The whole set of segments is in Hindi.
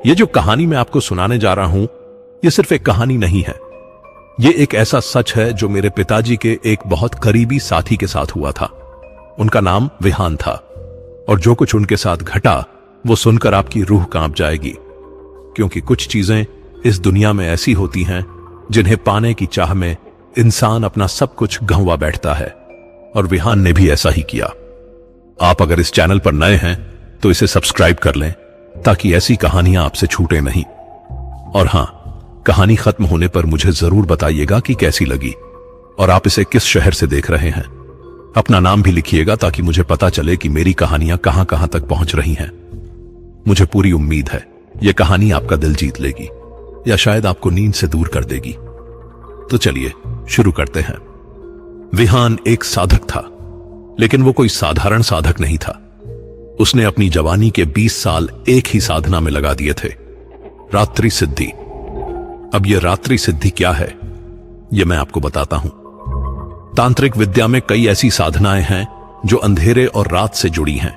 ये जो कहानी मैं आपको सुनाने जा रहा हूं, ये सिर्फ एक कहानी नहीं है। ये एक ऐसा सच है जो मेरे पिताजी के एक बहुत करीबी साथी के साथ हुआ था। उनका नाम विहान था और जो कुछ उनके साथ घटा वो सुनकर आपकी रूह कांप जाएगी, क्योंकि कुछ चीजें इस दुनिया में ऐसी होती हैं जिन्हें पाने की चाह में इंसान अपना सब कुछ गंवा बैठता है, और विहान ने भी ऐसा ही किया। आप अगर इस चैनल पर नए हैं तो इसे सब्सक्राइब कर लें ताकि ऐसी कहानियां आपसे छूटे नहीं। और हां, कहानी खत्म होने पर मुझे जरूर बताइएगा कि कैसी लगी और आप इसे किस शहर से देख रहे हैं। अपना नाम भी लिखिएगा ताकि मुझे पता चले कि मेरी कहानियां कहां कहां तक पहुंच रही हैं। मुझे पूरी उम्मीद है यह कहानी आपका दिल जीत लेगी या शायद आपको नींद से दूर कर देगी। तो चलिए शुरू करते हैं। विहान एक साधक था, लेकिन वो कोई साधारण साधक नहीं था। उसने अपनी जवानी के 20 साल एक ही साधना में लगा दिए थे, रात्रि सिद्धि। अब यह रात्रि सिद्धि क्या है, यह मैं आपको बताता हूं। तांत्रिक विद्या में कई ऐसी साधनाएं हैं जो अंधेरे और रात से जुड़ी हैं।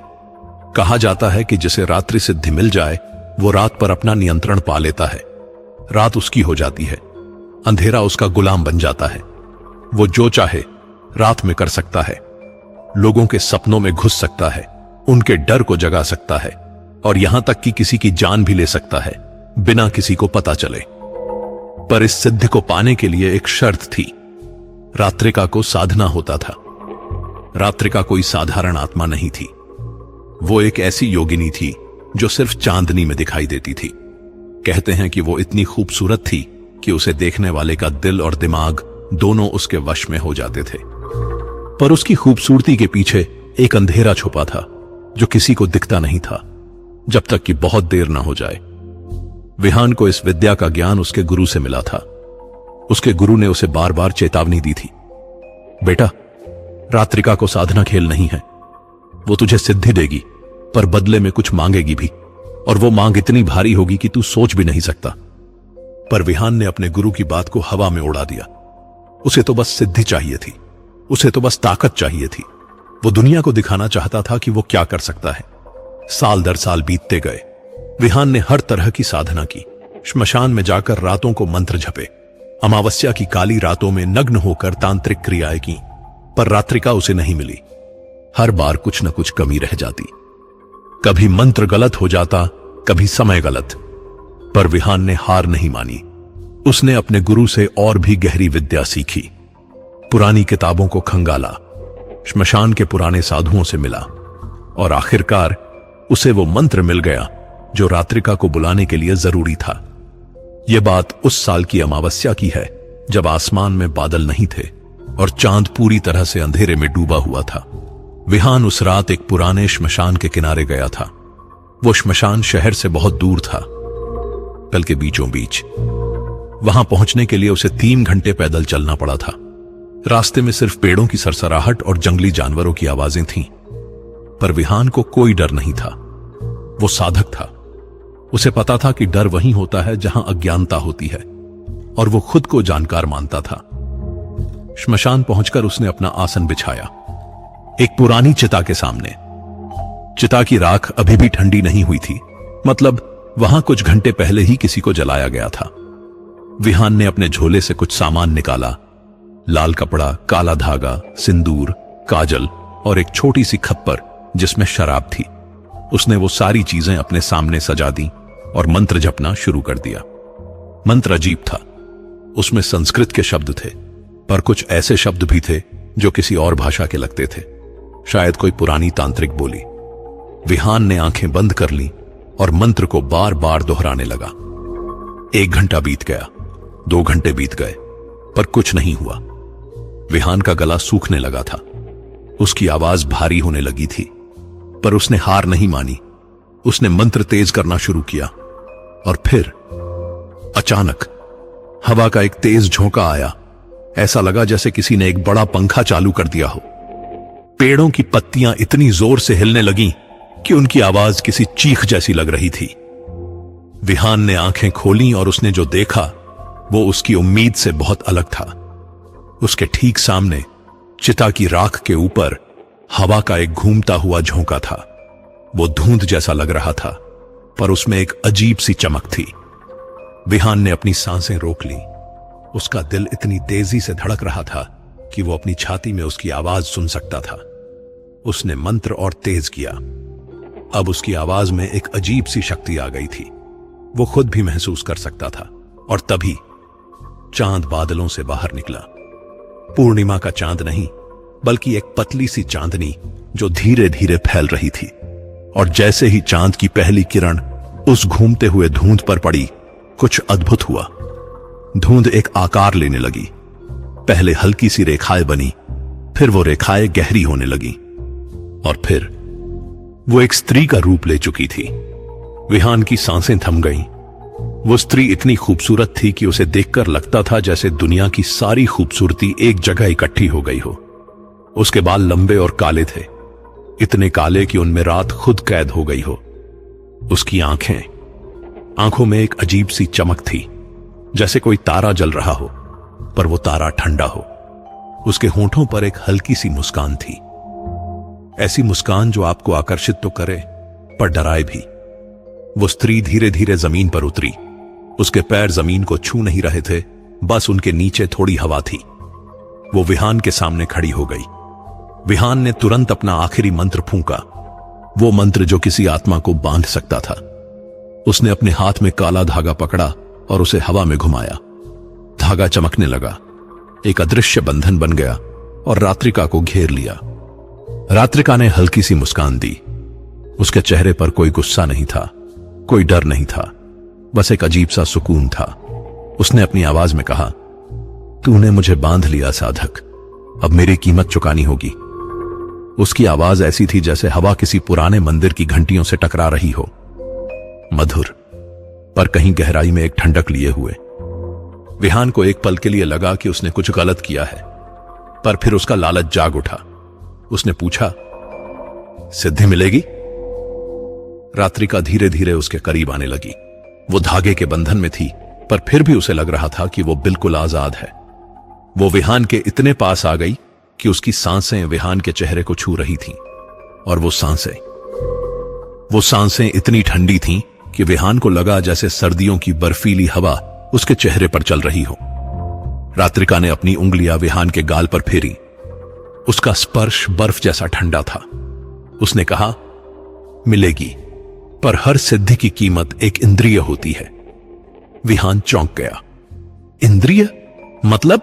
कहा जाता है कि जिसे रात्रि सिद्धि मिल जाए वो रात पर अपना नियंत्रण पा लेता है। रात उसकी हो जाती है, अंधेरा उसका गुलाम बन जाता है। वो जो चाहे रात में कर सकता है, लोगों के सपनों में घुस सकता है, उनके डर को जगा सकता है और यहां तक कि किसी की जान भी ले सकता है बिना किसी को पता चले। पर इस सिद्धि को पाने के लिए एक शर्त थी। रात्रिका को साधना होता था। रात्रिका कोई साधारण आत्मा नहीं थी। वो एक ऐसी योगिनी थी जो सिर्फ चांदनी में दिखाई देती थी। कहते हैं कि वो इतनी खूबसूरत थी कि उसे देखने वाले का दिल और दिमाग दोनों उसके वश में हो जाते थे। पर उसकी खूबसूरती के पीछे एक अंधेरा छुपा था जो किसी को दिखता नहीं था, जब तक कि बहुत देर ना हो जाए। विहान को इस विद्या का ज्ञान उसके गुरु से मिला था। उसके गुरु ने उसे बार बार चेतावनी दी थी, बेटा, रात्रिका को साधना खेल नहीं है। वो तुझे सिद्धि देगी पर बदले में कुछ मांगेगी भी, और वो मांग इतनी भारी होगी कि तू सोच भी नहीं सकता। पर विहान ने अपने गुरु की बात को हवा में उड़ा दिया। उसे तो बस सिद्धि चाहिए थी, उसे तो बस ताकत चाहिए थी। वो दुनिया को दिखाना चाहता था कि वो क्या कर सकता है। साल दर साल बीतते गए। विहान ने हर तरह की साधना की। श्मशान में जाकर रातों को मंत्र जपे, अमावस्या की काली रातों में नग्न होकर तांत्रिक क्रियाएं की, पर रात्रिका उसे नहीं मिली। हर बार कुछ न कुछ कमी रह जाती। कभी मंत्र गलत हो जाता, कभी समय गलत। पर विहान ने हार नहीं मानी। उसने अपने गुरु से और भी गहरी विद्या सीखी, पुरानी किताबों को खंगाला, श्मशान के पुराने साधुओं से मिला, और आखिरकार उसे वो मंत्र मिल गया जो रात्रिका को बुलाने के लिए जरूरी था। यह बात उस साल की अमावस्या की है जब आसमान में बादल नहीं थे और चांद पूरी तरह से अंधेरे में डूबा हुआ था। विहान उस रात एक पुराने श्मशान के किनारे गया था। वो श्मशान शहर से बहुत दूर था, कल के बीचों बीच। वहां पहुंचने के लिए उसे 3 घंटे पैदल चलना पड़ा था। रास्ते में सिर्फ पेड़ों की सरसराहट और जंगली जानवरों की आवाजें थीं। पर विहान को कोई डर नहीं था। वो साधक था। उसे पता था कि डर वहीं होता है जहां अज्ञानता होती है, और वो खुद को जानकार मानता था। श्मशान पहुंचकर उसने अपना आसन बिछाया, एक पुरानी चिता के सामने। चिता की राख अभी भी ठंडी नहीं हुई थी, मतलब वहां कुछ घंटे पहले ही किसी को जलाया गया था। विहान ने अपने झोले से कुछ सामान निकाला, लाल कपड़ा, काला धागा, सिंदूर, काजल और एक छोटी सी खप्पर जिसमें शराब थी। उसने वो सारी चीजें अपने सामने सजा दी और मंत्र जपना शुरू कर दिया। मंत्र अजीब था। उसमें संस्कृत के शब्द थे, पर कुछ ऐसे शब्द भी थे जो किसी और भाषा के लगते थे, शायद कोई पुरानी तांत्रिक बोली। विहान ने आंखें बंद कर ली और मंत्र को बार बार दोहराने लगा। 1 घंटा बीत गया, 2 घंटे बीत गए, पर कुछ नहीं हुआ। विहान का गला सूखने लगा था, उसकी आवाज भारी होने लगी थी, पर उसने हार नहीं मानी। उसने मंत्र तेज करना शुरू किया, और फिर अचानक हवा का एक तेज झोंका आया। ऐसा लगा जैसे किसी ने एक बड़ा पंखा चालू कर दिया हो। पेड़ों की पत्तियां इतनी जोर से हिलने लगीं कि उनकी आवाज किसी चीख जैसी लग रही थी। विहान ने आंखें खोलीं और उसने जो देखा वो उसकी उम्मीद से बहुत अलग था। उसके ठीक सामने चिता की राख के ऊपर हवा का एक घूमता हुआ झोंका था। वो धुंध जैसा लग रहा था, पर उसमें एक अजीब सी चमक थी। विहान ने अपनी सांसें रोक ली। उसका दिल इतनी तेजी से धड़क रहा था कि वो अपनी छाती में उसकी आवाज सुन सकता था। उसने मंत्र और तेज किया। अब उसकी आवाज में एक अजीब सी शक्ति आ गई थी। वो खुद भी महसूस कर सकता था। और तभी चांद बादलों से बाहर निकला। पूर्णिमा का चांद नहीं, बल्कि एक पतली सी चांदनी जो धीरे धीरे फैल रही थी। और जैसे ही चांद की पहली किरण उस घूमते हुए धुंध पर पड़ी, कुछ अद्भुत हुआ। धुंध एक आकार लेने लगी। पहले हल्की सी रेखाएं बनी, फिर वो रेखाएं गहरी होने लगी, और फिर वो एक स्त्री का रूप ले चुकी थी। विहान की सांसें थम गईं। वो स्त्री इतनी खूबसूरत थी कि उसे देखकर लगता था जैसे दुनिया की सारी खूबसूरती एक जगह इकट्ठी हो गई हो। उसके बाल लंबे और काले थे, इतने काले कि उनमें रात खुद कैद हो गई हो। उसकी आंखों में एक अजीब सी चमक थी, जैसे कोई तारा जल रहा हो, पर वो तारा ठंडा हो। उसके होंठों पर एक हल्की सी मुस्कान थी, ऐसी मुस्कान जो आपको आकर्षित तो करे पर डराए भी। वो स्त्री धीरे धीरे जमीन पर उतरी। उसके पैर जमीन को छू नहीं रहे थे, बस उनके नीचे थोड़ी हवा थी। वो विहान के सामने खड़ी हो गई। विहान ने तुरंत अपना आखिरी मंत्र फूंका, वो मंत्र जो किसी आत्मा को बांध सकता था। उसने अपने हाथ में काला धागा पकड़ा और उसे हवा में घुमाया। धागा चमकने लगा, एक अदृश्य बंधन बन गया और रात्रिका को घेर लिया। रात्रिका ने हल्की सी मुस्कान दी। उसके चेहरे पर कोई गुस्सा नहीं था, कोई डर नहीं था, बस एक अजीब सा सुकून था। उसने अपनी आवाज में कहा, तूने मुझे बांध लिया साधक, अब मेरी कीमत चुकानी होगी। उसकी आवाज ऐसी थी जैसे हवा किसी पुराने मंदिर की घंटियों से टकरा रही हो, मधुर, पर कहीं गहराई में एक ठंडक लिए हुए। विहान को एक पल के लिए लगा कि उसने कुछ गलत किया है, पर फिर उसका लालच जाग उठा। उसने पूछा, सिद्धि मिलेगी? रात्रिका धीरे धीरे उसके करीब आने लगी। वो धागे के बंधन में थी, पर फिर भी उसे लग रहा था कि वो बिल्कुल आजाद है। वो विहान के इतने पास आ गई कि उसकी सांसें विहान के चेहरे को छू रही थीं, और वो सांसें इतनी ठंडी थीं कि विहान को लगा जैसे सर्दियों की बर्फीली हवा उसके चेहरे पर चल रही हो। रात्रिका ने अपनी उंगलियां विहान के गाल पर फेरी। उसका स्पर्श बर्फ जैसा ठंडा था। उसने कहा, मिलेगी, पर हर सिद्धि की कीमत एक इंद्रिय होती है। विहान चौंक गया। इंद्रिय मतलब?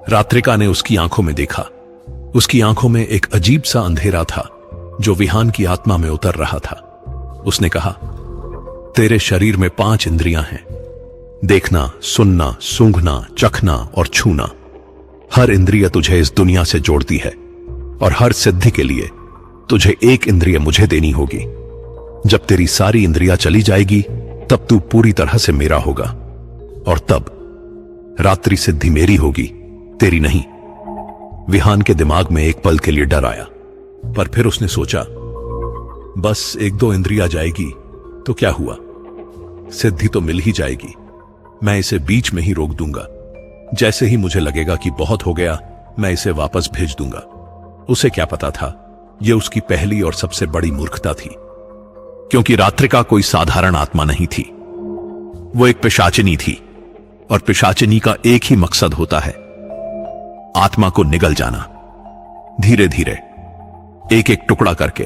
रात्रिका ने उसकी आंखों में देखा। उसकी आंखों में एक अजीब सा अंधेरा था जो विहान की आत्मा में उतर रहा था। उसने कहा, तेरे शरीर में 5 इंद्रियां हैं, देखना, सुनना, सूंघना, चखना और छूना। हर इंद्रिय तुझे इस दुनिया से जोड़ती है, और हर सिद्धि के लिए तुझे एक इंद्रिय मुझे देनी होगी। जब तेरी सारी इंद्रियां चली जाएगी, तब तू पूरी तरह से मेरा होगा, और तब रात्रि सिद्धि मेरी होगी, तेरी नहीं। विहान के दिमाग में एक पल के लिए डर आया, पर फिर उसने सोचा, बस 1-2 इंद्रियां जाएगी तो क्या हुआ, सिद्धि तो मिल ही जाएगी। मैं इसे बीच में ही रोक दूंगा। जैसे ही मुझे लगेगा कि बहुत हो गया, मैं इसे वापस भेज दूंगा। उसे क्या पता था, यह उसकी पहली और सबसे बड़ी मूर्खता थी, क्योंकि रात्रिका कोई साधारण आत्मा नहीं थी। वो एक पिशाचिनी थी, और पिशाचिनी का एक ही मकसद होता है, आत्मा को निगल जाना। धीरे धीरे, एक एक टुकड़ा करके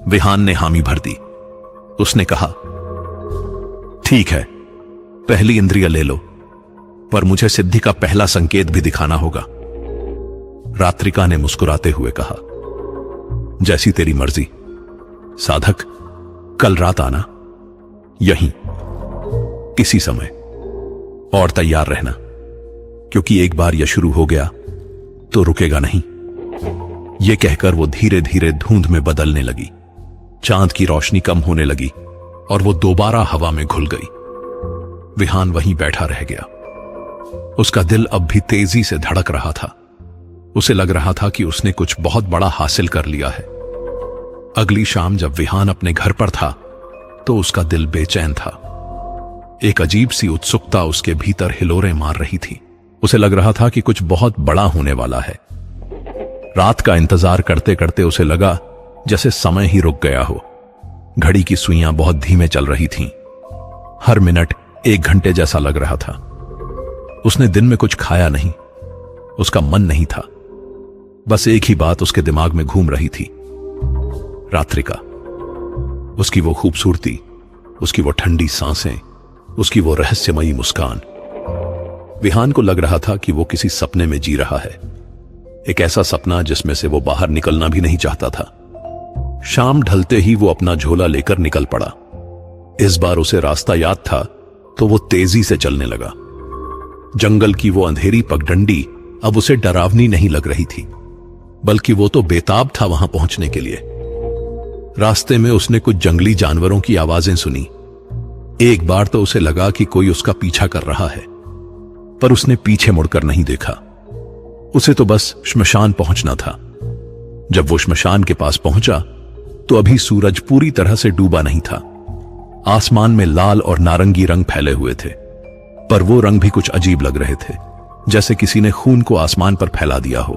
विहान ने हामी भर दी। उसने कहा, ठीक है, पहली इंद्रिय ले लो, पर मुझे सिद्धि का पहला संकेत भी दिखाना होगा। रात्रिका ने मुस्कुराते हुए कहा, जैसी तेरी मर्जी साधक, कल रात आना, यहीं किसी समय, और तैयार रहना, क्योंकि एक बार यह शुरू हो गया तो रुकेगा नहीं। यह कहकर वो धीरे धीरे धुंध में बदलने लगी। चांद की रोशनी कम होने लगी और वो दोबारा हवा में घुल गई। विहान वहीं बैठा रह गया। उसका दिल अब भी तेजी से धड़क रहा था। उसे लग रहा था कि उसने कुछ बहुत बड़ा हासिल कर लिया है। अगली शाम जब विहान अपने घर पर था तो उसका दिल बेचैन था। एक अजीब सी उत्सुकता उसके भीतर हिलोरें मार रही थी। उसे लग रहा था कि कुछ बहुत बड़ा होने वाला है। रात का इंतजार करते करते उसे लगा जैसे समय ही रुक गया हो। घड़ी की सुइयां बहुत धीमे चल रही थीं। हर मिनट 1 घंटे जैसा लग रहा था। उसने दिन में कुछ खाया नहीं, उसका मन नहीं था। बस एक ही बात उसके दिमाग में घूम रही थी, रात्रिका। उसकी वो खूबसूरती, उसकी वो ठंडी सांसें, उसकी वो रहस्यमयी मुस्कान। विहान को लग रहा था कि वो किसी सपने में जी रहा है, एक ऐसा सपना जिसमें से वो बाहर निकलना भी नहीं चाहता था। शाम ढलते ही वो अपना झोला लेकर निकल पड़ा। इस बार उसे रास्ता याद था तो वो तेजी से चलने लगा। जंगल की वो अंधेरी पगडंडी अब उसे डरावनी नहीं लग रही थी, बल्कि वो तो बेताब था वहां पहुंचने के लिए। रास्ते में उसने कुछ जंगली जानवरों की आवाजें सुनी। एक बार तो उसे लगा कि कोई उसका पीछा कर रहा है, पर उसने पीछे मुड़कर नहीं देखा। उसे तो बस श्मशान पहुंचना था। जब वो श्मशान के पास पहुंचा तो अभी सूरज पूरी तरह से डूबा नहीं था। आसमान में लाल और नारंगी रंग फैले हुए थे, पर वो रंग भी कुछ अजीब लग रहे थे, जैसे किसी ने खून को आसमान पर फैला दिया हो।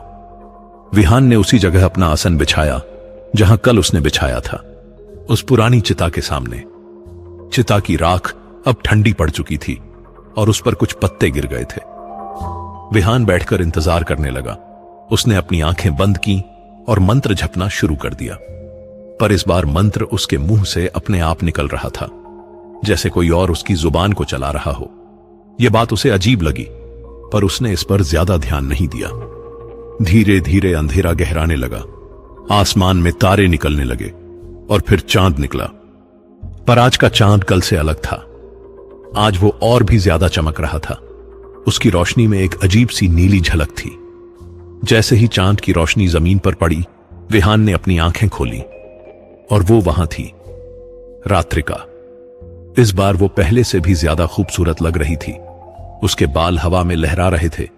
विहान ने उसी जगह अपना आसन बिछाया जहां कल उसने बिछाया था, उस पुरानी चिता के सामने। चिता की राख अब ठंडी पड़ चुकी थी और उस पर कुछ पत्ते गिर गए थे। विहान बैठकर इंतजार करने लगा। उसने अपनी आंखें बंद की और मंत्र जपना शुरू कर दिया, पर इस बार मंत्र उसके मुंह से अपने आप निकल रहा था, जैसे कोई और उसकी जुबान को चला रहा हो। यह बात उसे अजीब लगी, पर उसने इस पर ज्यादा ध्यान नहीं दिया। धीरे धीरे अंधेरा गहराने लगा। आसमान में तारे निकलने लगे और फिर चांद निकला। पर आज का चांद कल से अलग था। आज वो और भी ज्यादा चमक रहा था। उसकी रोशनी में एक अजीब सी नीली झलक थी। जैसे ही चांद की रोशनी जमीन पर पड़ी, विहान ने अपनी आंखें खोली और वो वहां थी, रात्रिका। इस बार वो पहले से भी ज्यादा खूबसूरत लग रही थी। उसके बाल हवा में लहरा रहे थे,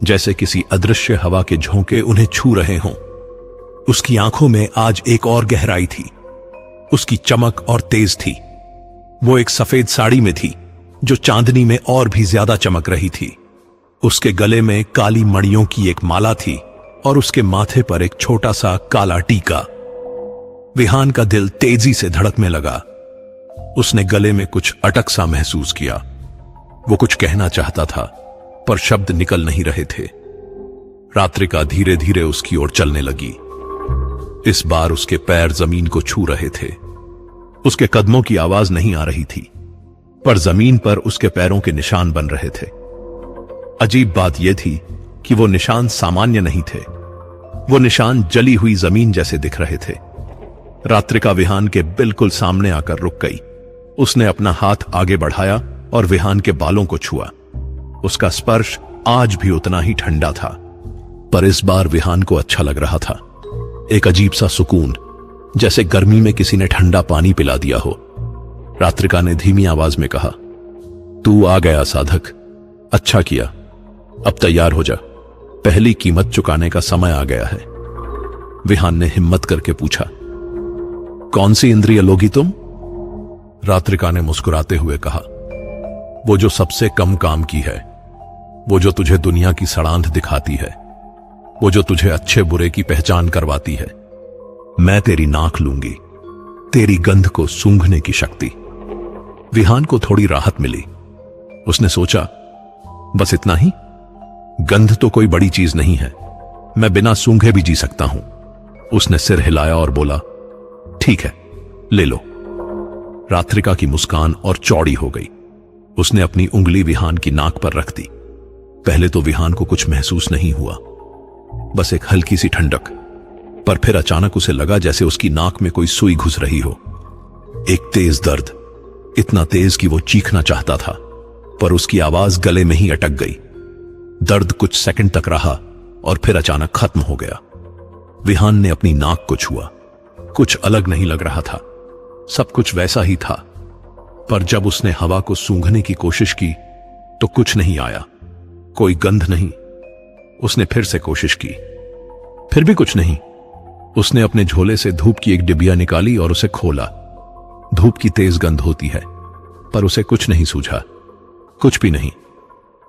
जैसे किसी अदृश्य हवा के झोंके उन्हें छू रहे हों। उसकी आंखों में आज एक और गहराई थी। उसकी चमक और तेज थी। वो एक सफेद साड़ी में थी जो चांदनी में और भी ज्यादा चमक रही थी। उसके गले में काली मणियों की एक माला थी और उसके माथे पर एक छोटा सा काला टीका। विहान का दिल तेजी से धड़कने लगा। उसने गले में कुछ अटक सा महसूस किया। वो कुछ कहना चाहता था, पर शब्द निकल नहीं रहे थे। रात्रिका धीरे धीरे उसकी ओर चलने लगी। इस बार उसके पैर जमीन को छू रहे थे। उसके कदमों की आवाज नहीं आ रही थी, पर जमीन पर उसके पैरों के निशान बन रहे थे। अजीब बात यह थी कि वो निशान सामान्य नहीं थे। वो निशान जली हुई जमीन जैसे दिख रहे थे। रात्रिका विहान के बिल्कुल सामने आकर रुक गई। उसने अपना हाथ आगे बढ़ाया और विहान के बालों को छुआ। उसका स्पर्श आज भी उतना ही ठंडा था, पर इस बार विहान को अच्छा लग रहा था। एक अजीब सा सुकून, जैसे गर्मी में किसी ने ठंडा पानी पिला दिया हो। रात्रिका ने धीमी आवाज में कहा, तू आ गया साधक, अच्छा किया। अब तैयार हो जा, पहली कीमत चुकाने का समय आ गया है। विहान ने हिम्मत करके पूछा, कौन सी इंद्रिय लोगी तुम? रात्रिका ने मुस्कुराते हुए कहा, वो जो सबसे कम काम की है, वो जो तुझे दुनिया की सड़ांध दिखाती है, वो जो तुझे अच्छे बुरे की पहचान करवाती है। मैं तेरी नाक लूंगी, तेरी गंध को सूंघने की शक्ति। विहान को थोड़ी राहत मिली। उसने सोचा, बस इतना ही? गंध तो कोई बड़ी चीज नहीं है, मैं बिना सूंघे भी जी सकता हूं। उसने सिर हिलाया और बोला, ठीक है, ले लो। रात्रिका की मुस्कान और चौड़ी हो गई। उसने अपनी उंगली विहान की नाक पर रख दी। पहले तो विहान को कुछ महसूस नहीं हुआ, बस एक हल्की सी ठंडक। पर फिर अचानक उसे लगा जैसे उसकी नाक में कोई सुई घुस रही हो। एक तेज दर्द, इतना तेज कि वो चीखना चाहता था, पर उसकी आवाज गले में ही अटक गई। दर्द कुछ सेकंड तक रहा और फिर अचानक खत्म हो गया। विहान ने अपनी नाक को छुआ। कुछ अलग नहीं लग रहा था, सब कुछ वैसा ही था। पर जब उसने हवा को सूंघने की कोशिश की तो कुछ नहीं आया, कोई गंध नहीं। उसने फिर से कोशिश की, फिर भी कुछ नहीं। उसने अपने झोले से धूप की एक डिबिया निकाली और उसे खोला। धूप की तेज गंध होती है, पर उसे कुछ नहीं सूझा, कुछ भी नहीं।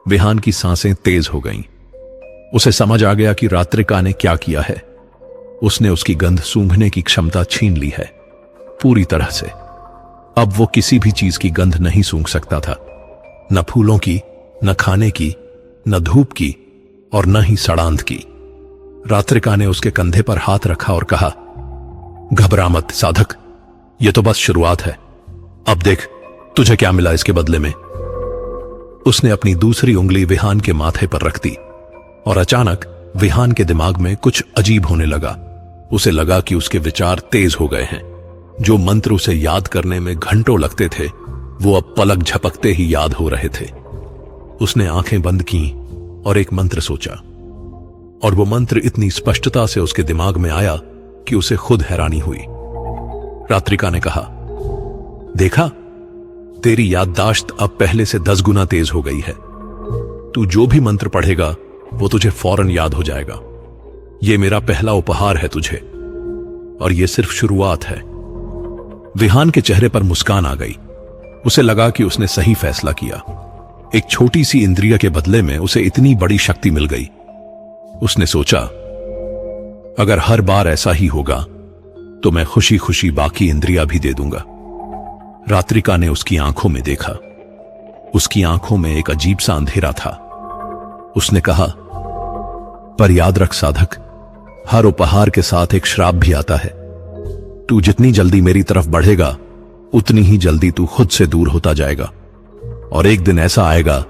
विहान की सांसें तेज हो गईं। उसे समझ आ गया कि रात्रिका ने क्या किया है। उसने उसकी गंध सूंघने की क्षमता छीन ली है। पूरी तरह से। अब वो किसी भी चीज की गंध नहीं सूंघ सकता था, न फूलों की, न खाने की, न धूप की, और न ही सड़ांध की। रात्रिका ने उसके कंधे पर हाथ रखा और कहा, घबरा मत साधक, यह तो बस शुरुआत है। अब देख तुझे क्या मिला इसके बदले में। उसने अपनी दूसरी उंगली विहान के माथे पर रख दी और अचानक विहान के दिमाग में कुछ अजीब होने लगा। उसे लगा कि उसके विचार तेज हो गए हैं। जो मंत्र उसे याद करने में घंटों लगते थे, वो अब पलक झपकते ही याद हो रहे थे। उसने आंखें बंद की और एक मंत्र सोचा, और वो मंत्र इतनी स्पष्टता से उसके दिमाग में आया कि उसे खुद हैरानी हुई। रात्रिका ने कहा, देखा, तेरी याददाश्त अब पहले से 10 गुना तेज हो गई है। तू जो भी मंत्र पढ़ेगा वो तुझे फौरन याद हो जाएगा। ये मेरा पहला उपहार है तुझे, और ये सिर्फ शुरुआत है। विहान के चेहरे पर मुस्कान आ गई। उसे लगा कि उसने सही फैसला किया। एक छोटी सी इंद्रिय के बदले में उसे इतनी बड़ी शक्ति मिल गई। उसने सोचा, अगर हर बार ऐसा ही होगा तो मैं खुशी खुशी बाकी इंद्रियां भी दे दूंगा। रात्रिका ने उसकी आंखों में देखा। उसकी आंखों में एक अजीब सा अंधेरा था। उसने कहा, पर याद रख साधक, हर उपहार के साथ एक श्राप भी आता है। तू जितनी जल्दी मेरी तरफ बढ़ेगा उतनी ही जल्दी तू खुद से दूर होता जाएगा, और एक दिन ऐसा आएगा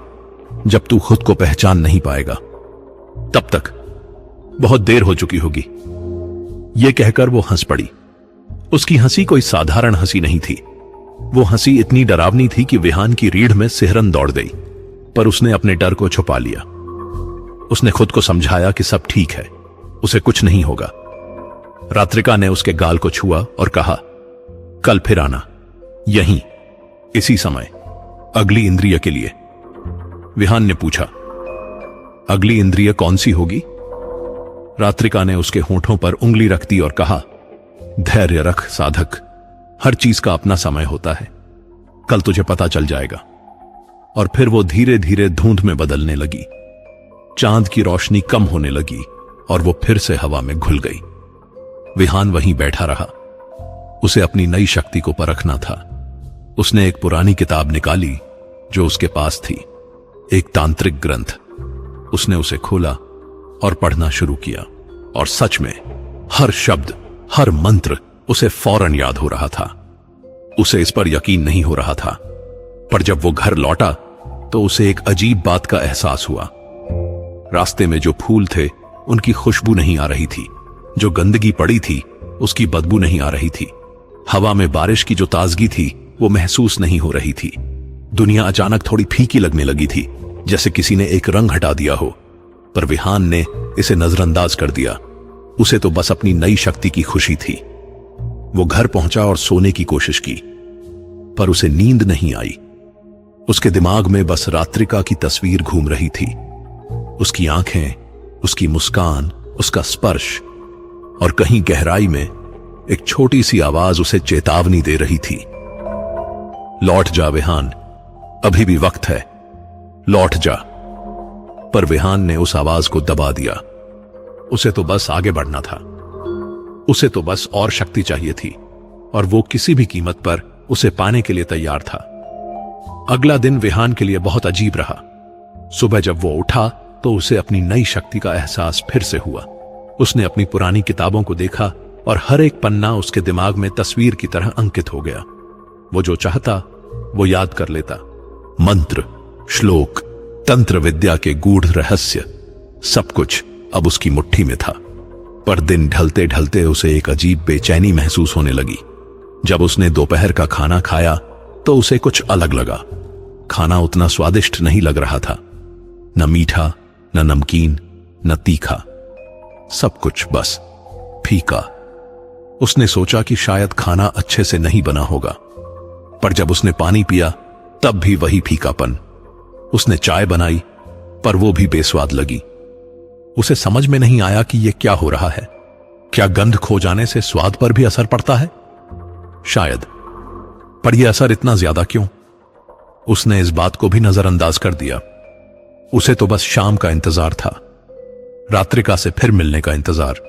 जब तू खुद को पहचान नहीं पाएगा। तब तक बहुत देर हो चुकी होगी। यह कहकर वो हंस पड़ी। उसकी हंसी कोई साधारण हंसी नहीं थी। वो हंसी इतनी डरावनी थी कि विहान की रीढ़ में सिहरन दौड़ गई, पर उसने अपने डर को छुपा लिया। उसने खुद को समझाया कि सब ठीक है, उसे कुछ नहीं होगा। रात्रिका ने उसके गाल को छुआ और कहा, कल फिर आना, यहीं इसी समय, अगली इंद्रिय के लिए। विहान ने पूछा, अगली इंद्रिय कौन सी होगी? रात्रिका ने उसके होठों पर उंगली रख दी और कहा, धैर्य रख साधक, हर चीज का अपना समय होता है। कल तुझे पता चल जाएगा। और फिर वो धीरे धीरे धुंध में बदलने लगी। चांद की रोशनी कम होने लगी और वो फिर से हवा में घुल गई। विहान वहीं बैठा रहा। उसे अपनी नई शक्ति को परखना था। उसने एक पुरानी किताब निकाली जो उसके पास थी, एक तांत्रिक ग्रंथ। उसने उसे खोला और पढ़ना शुरू किया, और सच में हर शब्द, हर मंत्र उसे फौरन याद हो रहा था। उसे इस पर यकीन नहीं हो रहा था, पर जब वो घर लौटा तो उसे एक अजीब बात का एहसास हुआ। रास्ते में जो फूल थे उनकी खुशबू नहीं आ रही थी, जो गंदगी पड़ी थी उसकी बदबू नहीं आ रही थी, हवा में बारिश की जो ताजगी थी वो महसूस नहीं हो रही थी। दुनिया अचानक थोड़ी फीकी लगने लगी थी, जैसे किसी ने एक रंग हटा दिया हो। पर विहान ने इसे नजरअंदाज कर दिया। उसे तो बस अपनी नई शक्ति की खुशी थी। वो घर पहुंचा और सोने की कोशिश की, पर उसे नींद नहीं आई। उसके दिमाग में बस रात्रिका की तस्वीर घूम रही थी। उसकी आंखें, उसकी मुस्कान, उसका स्पर्श, और कहीं गहराई में एक छोटी सी आवाज उसे चेतावनी दे रही थी, लौट जा विहान, अभी भी वक्त है, लौट जा। पर विहान ने उस आवाज को दबा दिया। उसे तो बस आगे बढ़ना था। उसे तो बस और शक्ति चाहिए थी, और वो किसी भी कीमत पर उसे पाने के लिए तैयार था। अगला दिन विहान के लिए बहुत अजीब रहा। सुबह जब वो उठा तो उसे अपनी नई शक्ति का एहसास फिर से हुआ। उसने अपनी पुरानी किताबों को देखा और हर एक पन्ना उसके दिमाग में तस्वीर की तरह अंकित हो गया। वो जो चाहता वो याद कर लेता। मंत्र, श्लोक, तंत्र विद्या के गूढ़ रहस्य, सब कुछ अब उसकी मुट्ठी में था। पर दिन ढलते ढलते उसे एक अजीब बेचैनी महसूस होने लगी। जब उसने दोपहर का खाना खाया तो उसे कुछ अलग लगा। खाना उतना स्वादिष्ट नहीं लग रहा था, न मीठा, न नमकीन, न तीखा, सब कुछ बस फीका। उसने सोचा कि शायद खाना अच्छे से नहीं बना होगा, पर जब उसने पानी पिया तब भी वही फीकापन। उसने चाय बनाई पर वो भी बेस्वाद लगी। उसे समझ में नहीं आया कि यह क्या हो रहा है। क्या गंध खो जाने से स्वाद पर भी असर पड़ता है? शायद, पर यह असर इतना ज्यादा क्यों? उसने इस बात को भी नजरअंदाज कर दिया। उसे तो बस शाम का इंतजार था, रात्रिका से फिर मिलने का इंतजार।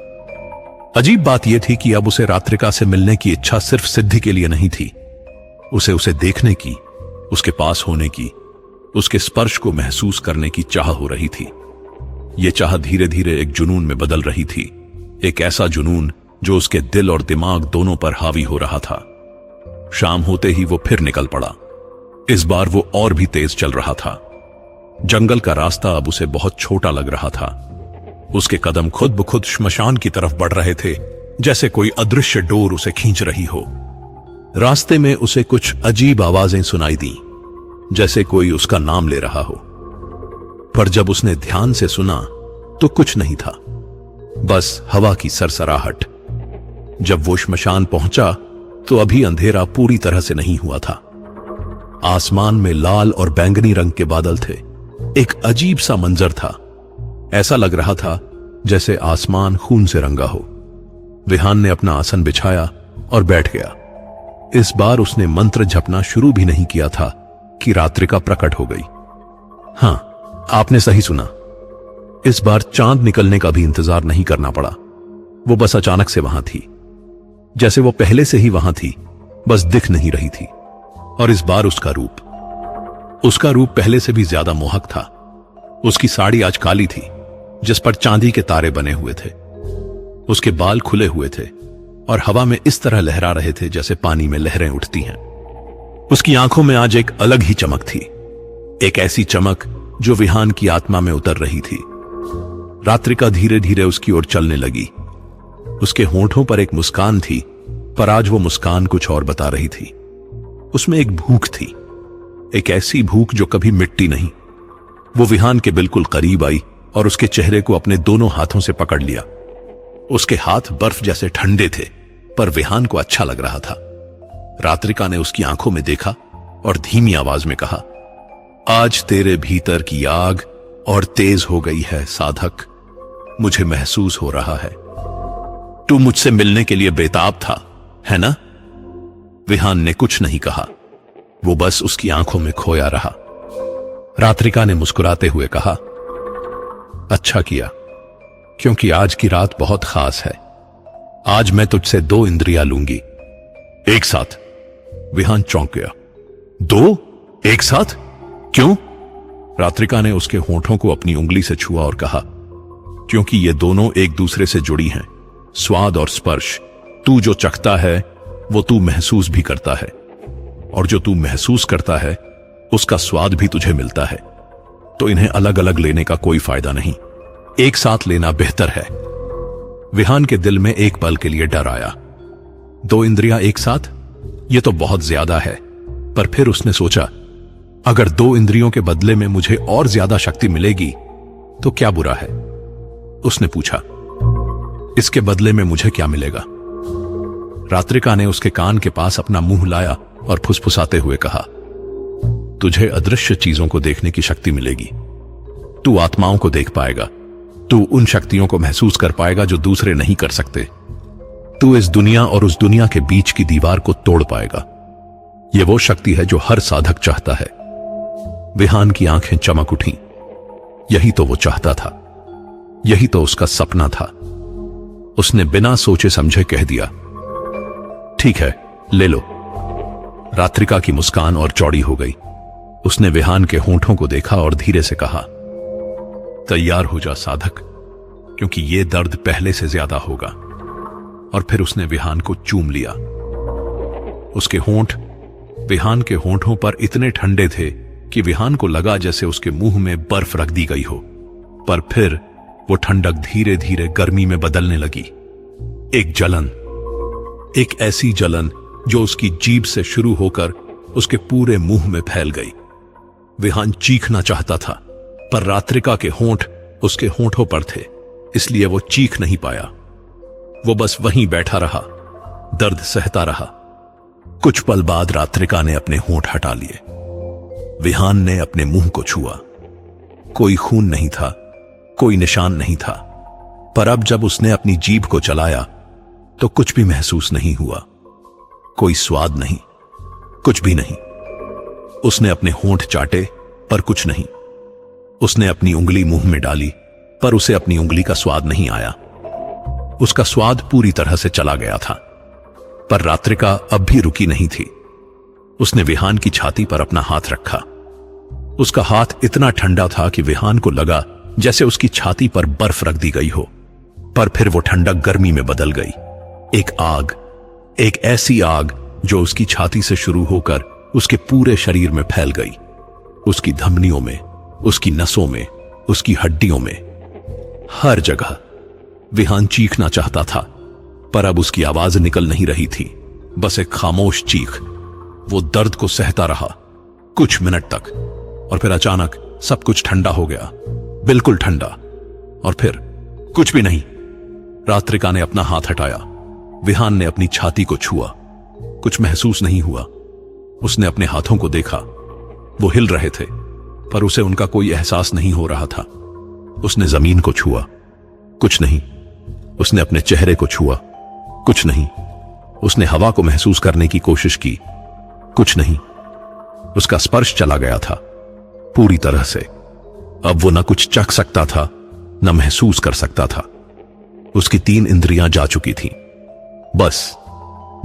अजीब बात यह थी कि अब उसे रात्रिका से मिलने की इच्छा सिर्फ सिद्धि के लिए नहीं थी, उसे देखने की, उसके पास होने की, उसके स्पर्श को महसूस करने की चाह हो रही थी। यह चाह धीरे धीरे एक जुनून में बदल रही थी, एक ऐसा जुनून जो उसके दिल और दिमाग दोनों पर हावी हो रहा था। शाम होते ही वो फिर निकल पड़ा। इस बार वो और भी तेज चल रहा था। जंगल का रास्ता अब उसे बहुत छोटा लग रहा था। उसके कदम खुद ब खुद श्मशान की तरफ बढ़ रहे थे, जैसे कोई अदृश्य डोर उसे खींच रही हो। रास्ते में उसे कुछ अजीब आवाजें सुनाई दी, जैसे कोई उसका नाम ले रहा हो। पर जब उसने ध्यान से सुना तो कुछ नहीं था, बस हवा की सरसराहट। जब वो श्मशान पहुंचा तो अभी अंधेरा पूरी तरह से नहीं हुआ था। आसमान में लाल और बैंगनी रंग के बादल थे। एक अजीब सा मंजर था। ऐसा लग रहा था जैसे आसमान खून से रंगा हो। विहान ने अपना आसन बिछाया और बैठ गया। इस बार उसने मंत्र जपना शुरू भी नहीं किया था कि रात्रिका प्रकट हो गई। हां, आपने सही सुना। इस बार चांद निकलने का भी इंतजार नहीं करना पड़ा। वो बस अचानक से वहां थी, जैसे वो पहले से ही वहां थी, बस दिख नहीं रही थी। और इस बार उसका रूप पहले से भी ज्यादा मोहक था। उसकी साड़ी आज काली थी, जिस पर चांदी के तारे बने हुए थे। उसके बाल खुले हुए थे और हवा में इस तरह लहरा रहे थे जैसे पानी में लहरें उठती हैं। उसकी आंखों में आज एक अलग ही चमक थी, एक ऐसी चमक जो विहान की आत्मा में उतर रही थी। रात्रिका धीरे धीरे उसकी ओर चलने लगी। उसके होंठों पर एक मुस्कान थी, पर आज वो मुस्कान कुछ और बता रही थी। उसमें एक भूख थी, एक ऐसी भूख जो कभी मिटती नहीं। वो विहान के बिल्कुल करीब आई और उसके चेहरे को अपने दोनों हाथों से पकड़ लिया। उसके हाथ बर्फ जैसे ठंडे थे, पर विहान को अच्छा लग रहा था। रात्रिका ने उसकी आंखों में देखा और धीमी आवाज में कहा, आज तेरे भीतर की आग और तेज हो गई है साधक। मुझे महसूस हो रहा है तू मुझसे मिलने के लिए बेताब था, है ना? विहान ने कुछ नहीं कहा, वो बस उसकी आंखों में खोया रहा। रात्रिका ने मुस्कुराते हुए कहा, अच्छा किया, क्योंकि आज की रात बहुत खास है। आज मैं तुझसे 2 इंद्रियां लूंगी एक साथ। विहान चौंक गया। 2 एक साथ? क्यों? रात्रिका ने उसके होंठों को अपनी उंगली से छुआ और कहा, क्योंकि ये दोनों एक दूसरे से जुड़ी हैं। स्वाद और स्पर्श, तू जो चखता है वो तू महसूस भी करता है, और जो तू महसूस करता है उसका स्वाद भी तुझे मिलता है। तो इन्हें अलग अलग लेने का कोई फायदा नहीं, एक साथ लेना बेहतर है। विहान के दिल में एक पल के लिए डर आया। 2 इंद्रियां एक साथ, ये तो बहुत ज्यादा है। पर फिर उसने सोचा, अगर 2 इंद्रियों के बदले में मुझे और ज्यादा शक्ति मिलेगी तो क्या बुरा है? उसने पूछा, इसके बदले में मुझे क्या मिलेगा? रात्रिका ने उसके कान के पास अपना मुंह लाया और फुसफुसाते हुए कहा, तुझे अदृश्य चीजों को देखने की शक्ति मिलेगी। तू आत्माओं को देख पाएगा। तू उन शक्तियों को महसूस कर पाएगा जो दूसरे नहीं कर सकते। तू इस दुनिया और उस दुनिया के बीच की दीवार को तोड़ पाएगा। यह वो शक्ति है जो हर साधक चाहता है। विहान की आंखें चमक उठी। यही तो वो चाहता था, यही तो उसका सपना था। उसने बिना सोचे समझे कह दिया, ठीक है, ले लो। रात्रिका की मुस्कान और चौड़ी हो गई। उसने विहान के होंठों को देखा और धीरे से कहा, तैयार हो जा साधक, क्योंकि यह दर्द पहले से ज्यादा होगा। और फिर उसने विहान को चूम लिया। उसके होंठ विहान के होंठों पर इतने ठंडे थे कि विहान को लगा जैसे उसके मुंह में बर्फ रख दी गई हो। पर फिर वो ठंडक धीरे धीरे गर्मी में बदलने लगी। एक जलन, एक ऐसी जलन जो उसकी जीभ से शुरू होकर उसके पूरे मुंह में फैल गई। विहान चीखना चाहता था, पर रात्रिका के होंठ उसके होंठों पर थे, इसलिए वो चीख नहीं पाया। वो बस वहीं बैठा रहा, दर्द सहता रहा। कुछ पल बाद रात्रिका ने अपने होंठ हटा लिए। विहान ने अपने मुंह को छुआ। कोई खून नहीं था, कोई निशान नहीं था। पर अब जब उसने अपनी जीभ को चलाया तो कुछ भी महसूस नहीं हुआ। कोई स्वाद नहीं, कुछ भी नहीं। उसने अपने होंठ चाटे, पर कुछ नहीं। उसने अपनी उंगली मुंह में डाली, पर उसे अपनी उंगली का स्वाद नहीं आया। उसका स्वाद पूरी तरह से चला गया था। पर रात्रिका अब भी रुकी नहीं थी। उसने विहान की छाती पर अपना हाथ रखा। उसका हाथ इतना ठंडा था कि विहान को लगा जैसे उसकी छाती पर बर्फ रख दी गई हो। पर फिर वो ठंडक गर्मी में बदल गई। एक आग, एक ऐसी आग जो उसकी छाती से शुरू होकर उसके पूरे शरीर में फैल गई। उसकी धमनियों में, उसकी नसों में, उसकी हड्डियों में, हर जगह। विहान चीखना चाहता था, पर अब उसकी आवाज निकल नहीं रही थी, बस एक खामोश चीख। वो दर्द को सहता रहा कुछ मिनट तक, और फिर अचानक सब कुछ ठंडा हो गया, बिल्कुल ठंडा। और फिर कुछ भी नहीं। रात्रिका ने अपना हाथ हटाया। विहान ने अपनी छाती को छुआ। कुछ महसूस नहीं हुआ। उसने अपने हाथों को देखा। वो हिल रहे थे, पर उसे उनका कोई एहसास नहीं हो रहा था। उसने जमीन को छुआ, कुछ नहीं। उसने अपने चेहरे को छुआ, कुछ नहीं। उसने हवा को महसूस करने की कोशिश की, कुछ नहीं। उसका स्पर्श चला गया था पूरी तरह से। अब वो न कुछ चख सकता था, न महसूस कर सकता था। उसकी 3 इंद्रियां जा चुकी थीं, बस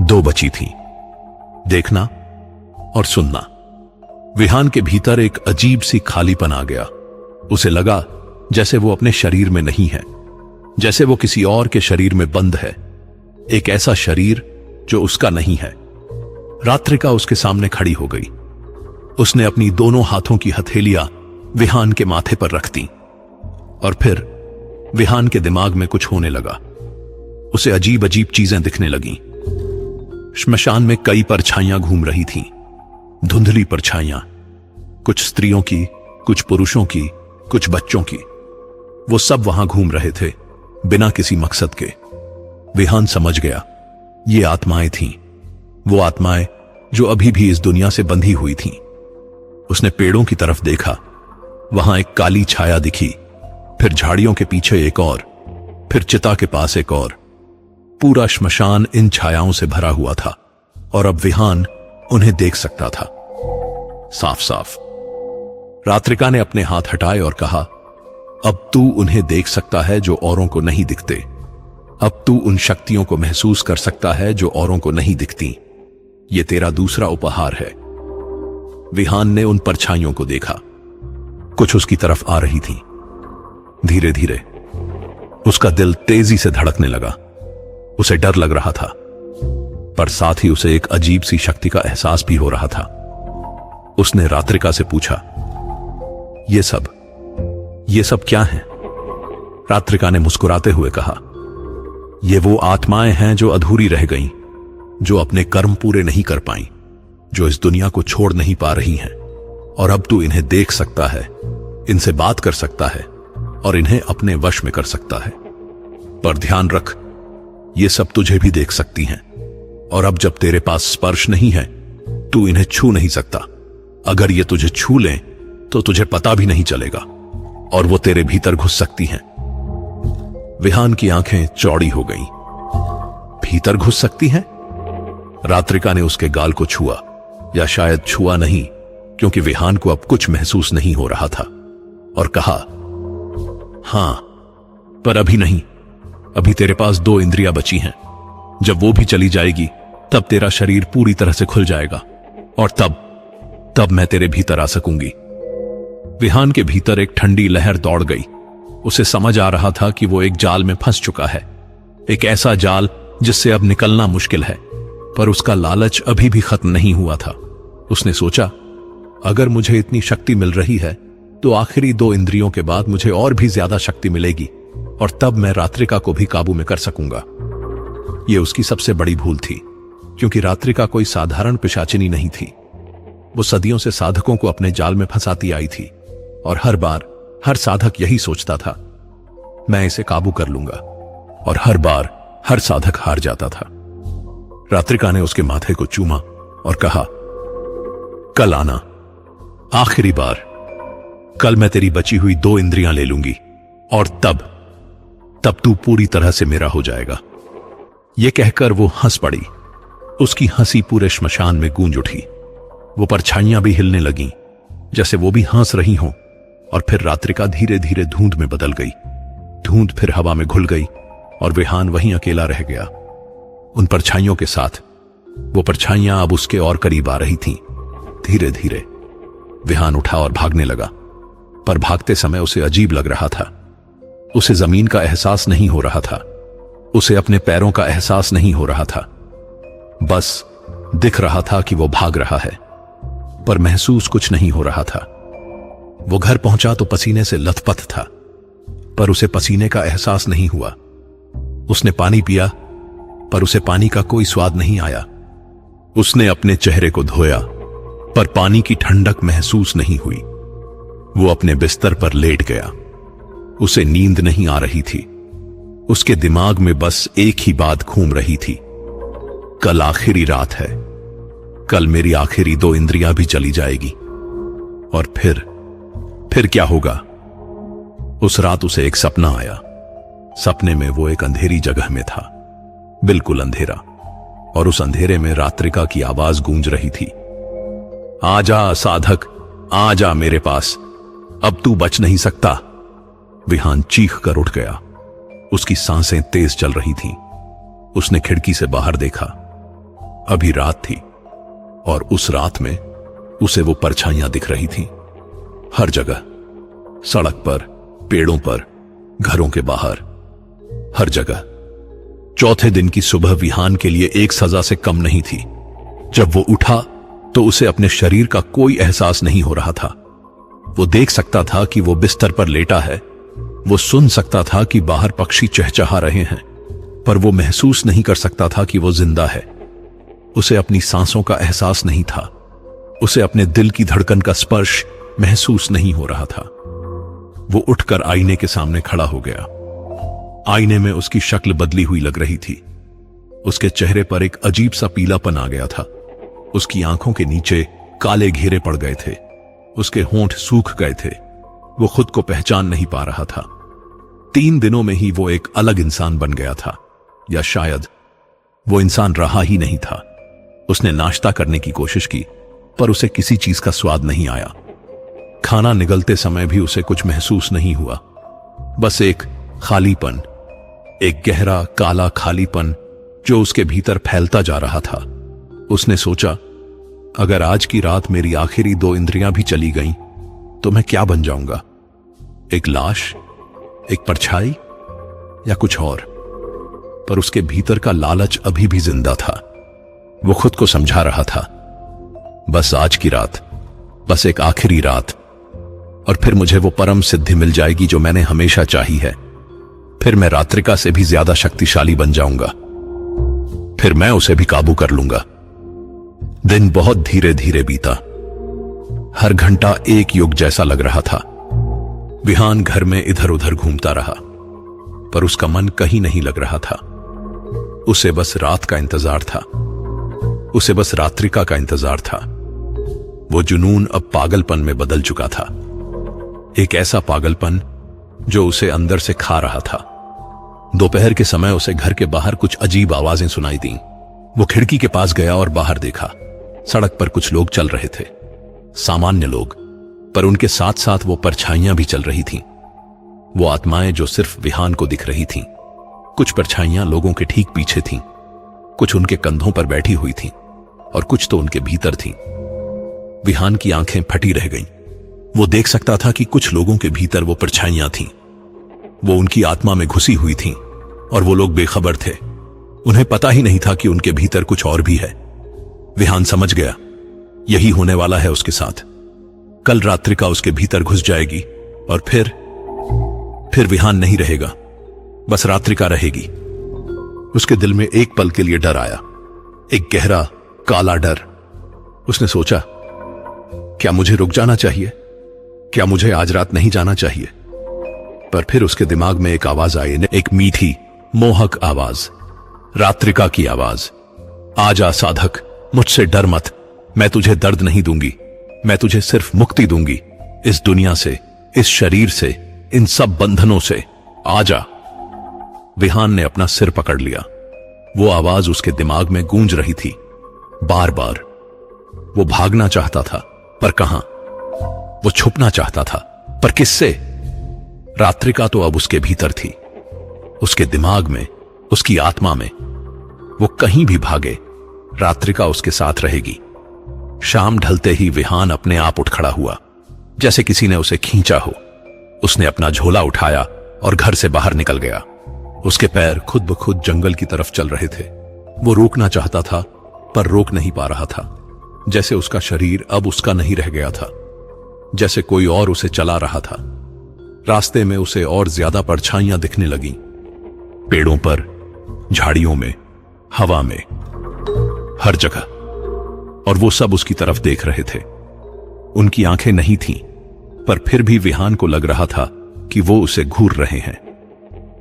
2 बची थीं, देखना और सुनना। विहान के भीतर एक अजीब सी खालीपन आ गया। उसे लगा जैसे वो अपने शरीर में नहीं है, जैसे वो किसी और के शरीर में बंद है, एक ऐसा शरीर जो उसका नहीं है। रात्रिका उसके सामने खड़ी हो गई। उसने अपनी दोनों हाथों की हथेलियां विहान के माथे पर रख दी, और फिर विहान के दिमाग में कुछ होने लगा। उसे अजीब अजीब चीजें दिखने लगीं। श्मशान में कई परछाइयां घूम रही थीं, धुंधली परछाइयां, कुछ स्त्रियों की, कुछ पुरुषों की, कुछ बच्चों की। वो सब वहां घूम रहे थे, बिना किसी मकसद के। विहान समझ गया, ये आत्माएं थीं, वो आत्माएं जो अभी भी इस दुनिया से बंधी हुई थीं। उसने पेड़ों की तरफ देखा। वहां एक काली छाया दिखी, फिर झाड़ियों के पीछे एक और, फिर चिता के पास एक और। पूरा श्मशान इन छायाओं से भरा हुआ था, और अब विहान उन्हें देख सकता था, साफ साफ। रात्रिका ने अपने हाथ हटाए और कहा, अब तू उन्हें देख सकता है जो औरों को नहीं दिखते। अब तू उन शक्तियों को महसूस कर सकता है जो औरों को नहीं दिखती। ये तेरा दूसरा उपहार है। विहान ने उन परछाइयों को देखा। कुछ उसकी तरफ आ रही थी। धीरे धीरे उसका दिल तेजी से धड़कने लगा। उसे डर लग रहा था, पर साथ ही उसे एक अजीब सी शक्ति का एहसास भी हो रहा था। उसने रात्रिका से पूछा, ये सब क्या है? रात्रिका ने मुस्कुराते हुए कहा, ये वो आत्माएं हैं जो अधूरी रह गईं, जो अपने कर्म पूरे नहीं कर पाईं, जो इस दुनिया को छोड़ नहीं पा रही हैं। और अब तू इन्हें देख सकता है, इनसे बात कर सकता है, और इन्हें अपने वश में कर सकता है। पर ध्यान रख, ये सब तुझे भी देख सकती हैं, और अब जब तेरे पास स्पर्श नहीं है, तू इन्हें छू नहीं सकता। अगर ये तुझे छू लें तो तुझे पता भी नहीं चलेगा, और वो तेरे भीतर घुस सकती हैं। विहान की आंखें चौड़ी हो गईं। भीतर घुस सकती हैं? रात्रिका ने उसके गाल को छुआ, या शायद छुआ नहीं, क्योंकि विहान को अब कुछ महसूस नहीं हो रहा था, और कहा, हां, पर अभी नहीं। अभी तेरे पास 2 इंद्रियां बची हैं। जब वो भी चली जाएगी, तब तेरा शरीर पूरी तरह से खुल जाएगा, और तब मैं तेरे भीतर आ सकूंगी। विहान के भीतर एक ठंडी लहर दौड़ गई। उसे समझ आ रहा था कि वो एक जाल में फंस चुका है, एक ऐसा जाल जिससे अब निकलना मुश्किल है। पर उसका लालच अभी भी खत्म नहीं हुआ था। उसने सोचा, अगर मुझे इतनी शक्ति मिल रही है, तो आखिरी 2 इंद्रियों के बाद मुझे और भी ज्यादा शक्ति मिलेगी, और तब मैं रात्रिका को भी काबू में कर सकूंगा। यह उसकी सबसे बड़ी भूल थी, क्योंकि रात्रिका कोई साधारण पिशाचिनी नहीं थी। वो सदियों से साधकों को अपने जाल में फंसाती आई थी, और हर बार हर साधक यही सोचता था, मैं इसे काबू कर लूंगा, और हर बार हर साधक हार जाता था। रात्रिका ने उसके माथे को चूमा और कहा, कल आना, आखिरी बार। कल मैं तेरी बची हुई 2 इंद्रियां ले लूंगी, और तब तू पूरी तरह से मेरा हो जाएगा। यह कहकर वो हंस पड़ी। उसकी हंसी पूरे श्मशान में गूंज उठी। वो परछाइयां भी हिलने लगीं, जैसे वो भी हंस रही हों। और फिर रात्रिका धीरे धीरे धुंध में बदल गई। धुंध फिर हवा में घुल गई, और विहान वहीं अकेला रह गया उन परछाइयों के साथ। वो परछाइयां अब उसके और करीब आ रही थीं। धीरे धीरे विहान उठा और भागने लगा, पर भागते समय उसे अजीब लग रहा था। उसे जमीन का एहसास नहीं हो रहा था, उसे अपने पैरों का एहसास नहीं हो रहा था। बस दिख रहा था कि वो भाग रहा है, पर महसूस कुछ नहीं हो रहा था। वो घर पहुंचा तो पसीने से लथपथ था, पर उसे पसीने का एहसास नहीं हुआ। उसने पानी पिया, पर उसे पानी का कोई स्वाद नहीं आया। उसने अपने चेहरे को धोया, पर पानी की ठंडक महसूस नहीं हुई। वो अपने बिस्तर पर लेट गया। उसे नींद नहीं आ रही थी। उसके दिमाग में बस एक ही बात घूम रही थी, कल आखिरी रात है, कल मेरी आखिरी 2 इंद्रियां भी चली जाएगी। और फिर क्या होगा? उस रात उसे एक सपना आया। सपने में वो एक अंधेरी जगह में था, बिल्कुल अंधेरा, और उस अंधेरे में रात्रिका की आवाज गूंज रही थी, आजा साधक, आजा मेरे पास, अब तू बच नहीं सकता। विहान चीख कर उठ गया। उसकी सांसें तेज चल रही थीं। उसने खिड़की से बाहर देखा। अभी रात थी, और उस रात में उसे वो परछाइयां दिख रही थीं, हर जगह, सड़क पर, पेड़ों पर, घरों के बाहर, हर जगह। चौथे दिन की सुबह विहान के लिए एक सजा से कम नहीं थी। जब वो उठा तो उसे अपने शरीर का कोई एहसास नहीं हो रहा था। वो देख सकता था कि वो बिस्तर पर लेटा है, वो सुन सकता था कि बाहर पक्षी चहचहा रहे हैं, पर वो महसूस नहीं कर सकता था कि वो जिंदा है। उसे अपनी सांसों का एहसास नहीं था। उसे अपने दिल की धड़कन का स्पर्श महसूस नहीं हो रहा था। वो उठकर आईने के सामने खड़ा हो गया। आईने में उसकी शक्ल बदली हुई लग रही थी। उसके चेहरे पर एक अजीब सा पीलापन आ गया था। उसकी आंखों के नीचे काले घेरे पड़ गए थे। उसके होंठ सूख गए थे। वो खुद को पहचान नहीं पा रहा था। 3 दिनों में ही वो एक अलग इंसान बन गया था, या शायद वो इंसान रहा ही नहीं था। उसने नाश्ता करने की कोशिश की, पर उसे किसी चीज का स्वाद नहीं आया। खाना निगलते समय भी उसे कुछ महसूस नहीं हुआ, बस एक खालीपन, एक गहरा काला खालीपन जो उसके भीतर फैलता जा रहा था। उसने सोचा, अगर आज की रात मेरी आखिरी 2 इंद्रियां भी चली गईं, तो मैं क्या बन जाऊंगा? एक लाश, एक परछाई, या कुछ और? पर उसके भीतर का लालच अभी भी जिंदा था। वो खुद को समझा रहा था, बस आज की रात, बस एक आखिरी रात, और फिर मुझे वो परम सिद्धि मिल जाएगी जो मैंने हमेशा चाही है। फिर मैं रात्रिका से भी ज्यादा शक्तिशाली बन जाऊंगा। फिर मैं उसे भी काबू कर लूंगा। दिन बहुत धीरे धीरे बीता। हर घंटा एक युग जैसा लग रहा था। विहान घर में इधर उधर घूमता रहा, पर उसका मन कहीं नहीं लग रहा था। उसे बस रात का इंतजार था। उसे बस रात्रिका का इंतजार था। वो जुनून अब पागलपन में बदल चुका था। एक ऐसा पागलपन जो उसे अंदर से खा रहा था। दोपहर के समय उसे घर के बाहर कुछ अजीब आवाजें सुनाई दीं। वो खिड़की के पास गया और बाहर देखा। सड़क पर कुछ लोग चल रहे थे, सामान्य लोग, पर उनके साथ साथ वो परछाइयां भी चल रही थीं। वो आत्माएं जो सिर्फ विहान को दिख रही थीं। कुछ परछाइयां लोगों के ठीक पीछे थीं, कुछ उनके कंधों पर बैठी हुई थीं, और कुछ तो उनके भीतर थीं। विहान की आंखें फटी रह गईं। वो देख सकता था कि कुछ लोगों के भीतर वो परछाइयां थीं। वो उनकी आत्मा में घुसी हुई थीं, और वो लोग बेखबर थे। उन्हें पता ही नहीं था कि उनके भीतर कुछ और भी है। विहान समझ गया, यही होने वाला है उसके साथ। कल रात्रिका उसके भीतर घुस जाएगी, और फिर विहान नहीं रहेगा, बस रात्रिका रहेगी। उसके दिल में एक पल के लिए डर आया, एक गहरा काला डर। उसने सोचा, क्या मुझे रुक जाना चाहिए? क्या मुझे आज रात नहीं जाना चाहिए? पर फिर उसके दिमाग में एक आवाज आई, एक मीठी मोहक आवाज, रात्रिका की आवाज। आजा साधक, मुझसे डर मत। मैं तुझे दर्द नहीं दूंगी, मैं तुझे सिर्फ मुक्ति दूंगी, इस दुनिया से, इस शरीर से, इन सब बंधनों से। आजा। विहान ने अपना सिर पकड़ लिया। वो आवाज उसके दिमाग में गूंज रही थी, बार बार। वो भागना चाहता था, पर कहां? वो छुपना चाहता था, पर किससे? रात्रिका तो अब उसके भीतर थी। उसके दिमाग में, उसकी आत्मा में। वो कहीं भी भागे, रात्रिका उसके साथ रहेगी। शाम ढलते ही विहान अपने आप उठ खड़ा हुआ, जैसे किसी ने उसे खींचा हो। उसने अपना झोला उठाया और घर से बाहर निकल गया। उसके पैर खुद ब खुद जंगल की तरफ चल रहे थे। वो रोकना चाहता था पर रोक नहीं पा रहा था। जैसे उसका शरीर अब उसका नहीं रह गया था, जैसे कोई और उसे चला रहा था। रास्ते में उसे और ज्यादा परछाइयां दिखने लगीं, पेड़ों पर, झाड़ियों में, हवा में, हर जगह। और वो सब उसकी तरफ देख रहे थे। उनकी आंखें नहीं थीं, पर फिर भी विहान को लग रहा था कि वो उसे घूर रहे हैं,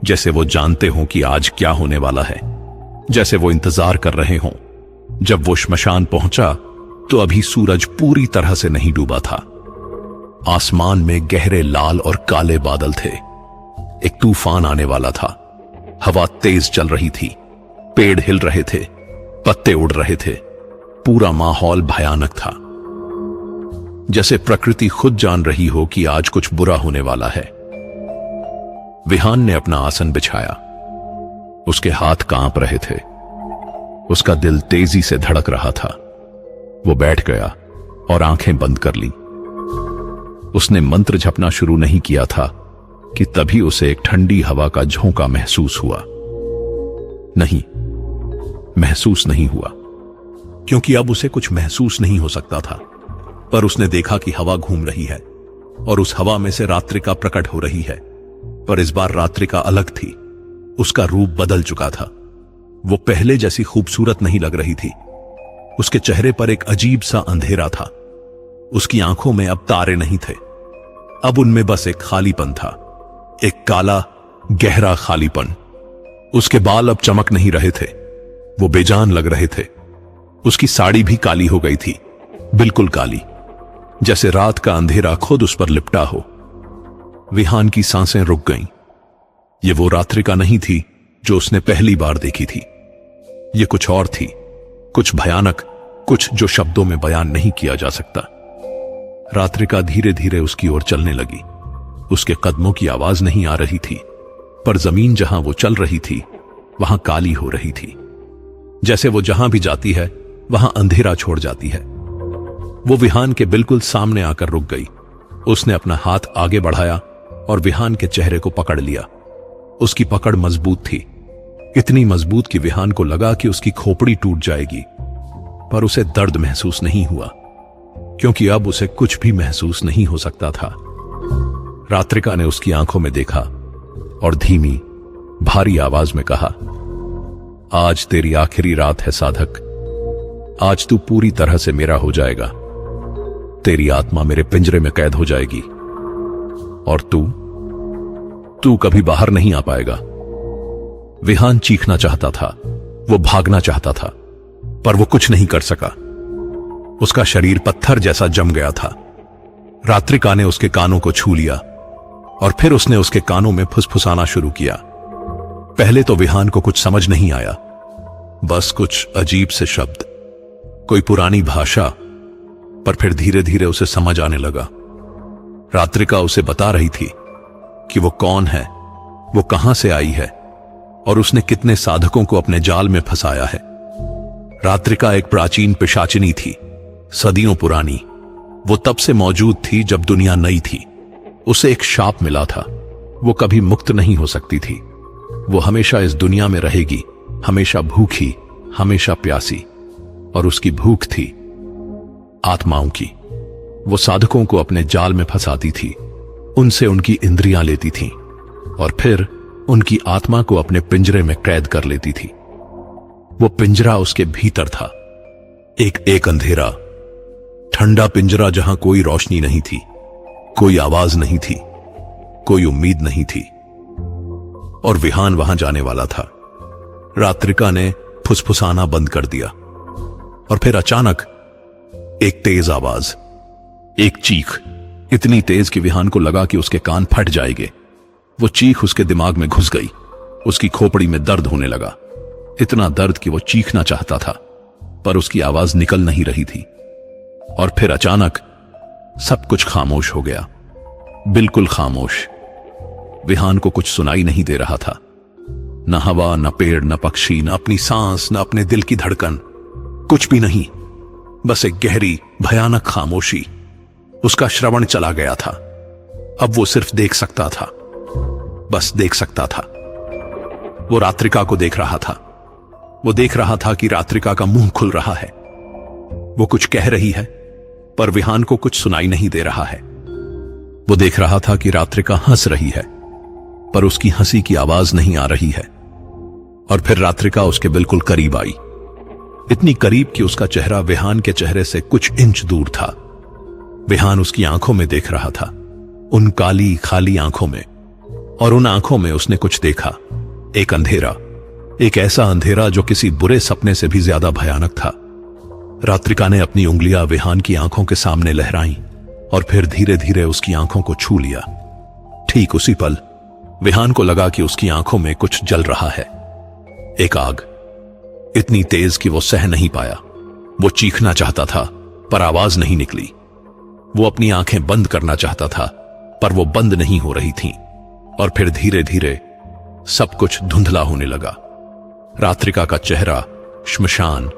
जैसे वो जानते हों कि आज क्या होने वाला है, जैसे वो इंतजार कर रहे हों। जब वो श्मशान पहुंचा तो अभी सूरज पूरी तरह से नहीं डूबा था। आसमान में गहरे लाल और काले बादल थे। एक तूफान आने वाला था। हवा तेज चल रही थी, पेड़ हिल रहे थे, पत्ते उड़ रहे थे। पूरा माहौल भयानक था, जैसे प्रकृति खुद जान रही हो कि आज कुछ बुरा होने वाला है। विहान ने अपना आसन बिछाया। उसके हाथ कांप रहे थे, उसका दिल तेजी से धड़क रहा था। वो बैठ गया और आंखें बंद कर ली। उसने मंत्र जपना शुरू नहीं किया था कि तभी उसे एक ठंडी हवा का झोंका महसूस हुआ। नहीं, महसूस नहीं हुआ, क्योंकि अब उसे कुछ महसूस नहीं हो सकता था। पर उसने देखा कि हवा घूम रही है और उस हवा में से रात्रिका प्रकट हो रही है। पर इस बार रात्रिका अलग थी। उसका रूप बदल चुका था। वो पहले जैसी खूबसूरत नहीं लग रही थी। उसके चेहरे पर एक अजीब सा अंधेरा था। उसकी आंखों में अब तारे नहीं थे, अब उनमें बस एक खालीपन था, एक काला गहरा खालीपन। उसके बाल अब चमक नहीं रहे थे, वो बेजान लग रहे थे। उसकी साड़ी भी काली हो गई थी, बिल्कुल काली, जैसे रात का अंधेरा खुद उस पर लिपटा हो। विहान की सांसें रुक गईं। ये वो रात्रिका नहीं थी जो उसने पहली बार देखी थी। ये कुछ और थी, कुछ भयानक, कुछ जो शब्दों में बयान नहीं किया जा सकता। रात्रिका धीरे धीरे उसकी ओर चलने लगी। उसके कदमों की आवाज नहीं आ रही थी, पर जमीन जहां वो चल रही थी वहां काली हो रही थी। जैसे वो जहां भी जाती है वहां अंधेरा छोड़ जाती है। वो विहान के बिल्कुल सामने आकर रुक गई। उसने अपना हाथ आगे बढ़ाया और विहान के चेहरे को पकड़ लिया। उसकी पकड़ मजबूत थी, इतनी मजबूत कि विहान को लगा कि उसकी खोपड़ी टूट जाएगी। पर उसे दर्द महसूस नहीं हुआ, क्योंकि अब उसे कुछ भी महसूस नहीं हो सकता था। रात्रिका ने उसकी आंखों में देखा और धीमी, भारी आवाज में कहा, आज तेरी आखिरी रात है साधक। आज तू पूरी तरह से मेरा हो जाएगा। तेरी आत्मा मेरे पिंजरे में कैद हो जाएगी और तू कभी बाहर नहीं आ पाएगा। विहान चीखना चाहता था, वो भागना चाहता था, पर वो कुछ नहीं कर सका। उसका शरीर पत्थर जैसा जम गया था। रात्रिका ने उसके कानों को छू लिया और फिर उसने उसके कानों में फुसफुसाना शुरू किया। पहले तो विहान को कुछ समझ नहीं आया, बस कुछ अजीब से शब्द, कोई पुरानी भाषा। पर फिर धीरे धीरे उसे समझ आने लगा। रात्रिका उसे बता रही थी कि वो कौन है, वो कहां से आई है और उसने कितने साधकों को अपने जाल में फंसाया है। रात्रिका एक प्राचीन पिशाचिनी थी, सदियों पुरानी। वो तब से मौजूद थी जब दुनिया नई थी। उसे एक शाप मिला था, वो कभी मुक्त नहीं हो सकती थी। वो हमेशा इस दुनिया में रहेगी, हमेशा भूखी, हमेशा प्यासी। और उसकी भूख थी आत्माओं की। वो साधकों को अपने जाल में फंसाती थी, उनसे उनकी इंद्रियां लेती थी और फिर उनकी आत्मा को अपने पिंजरे में कैद कर लेती थी। वो पिंजरा उसके भीतर था, एक अंधेरा, ठंडा पिंजरा जहां कोई रोशनी नहीं थी, कोई आवाज नहीं थी, कोई उम्मीद नहीं थी। और विहान वहां जाने वाला था। रात्रिका ने फुसफुसाना बंद कर दिया और फिर अचानक एक तेज आवाज, एक चीख, इतनी तेज कि विहान को लगा कि उसके कान फट जाएंगे। वो चीख उसके दिमाग में घुस गई। उसकी खोपड़ी में दर्द होने लगा, इतना दर्द कि वो चीखना चाहता था, पर उसकी आवाज निकल नहीं रही थी। और फिर अचानक सब कुछ खामोश हो गया, बिल्कुल खामोश। विहान को कुछ सुनाई नहीं दे रहा था। न हवा, न पेड़, न पक्षी, न अपनी सांस, न अपने दिल की धड़कन, कुछ भी नहीं। बस एक गहरी भयानक खामोशी। उसका श्रवण चला गया था। अब वो सिर्फ देख सकता था, बस देख सकता था। वो रात्रिका को देख रहा था। वो देख रहा था कि रात्रिका का मुंह खुल रहा है। वो कुछ कह रही है, पर विहान को कुछ सुनाई नहीं दे रहा है। वो देख रहा था कि रात्रिका हंस रही है, पर उसकी हंसी की आवाज नहीं आ रही है। और फिर रात्रिका उसके बिल्कुल करीब आई, इतनी करीब कि उसका चेहरा विहान के चेहरे से कुछ इंच दूर था। विहान उसकी आंखों में देख रहा था, उन काली खाली आंखों में। और उन आंखों में उसने कुछ देखा, एक अंधेरा, एक ऐसा अंधेरा जो किसी बुरे सपने से भी ज्यादा भयानक था। रात्रिका ने अपनी उंगलियां विहान की आंखों के सामने लहराई और फिर धीरे धीरे उसकी आंखों को छू लिया। ठीक उसी पल विहान को लगा कि उसकी आंखों में कुछ जल रहा है, एक आग, इतनी तेज कि वो सह नहीं पाया। वो चीखना चाहता था, पर आवाज नहीं निकली। वो अपनी आंखें बंद करना चाहता था, पर वो बंद नहीं हो रही थीं। और फिर धीरे धीरे सब कुछ धुंधला होने लगा। रात्रिका का चेहरा, श्मशान,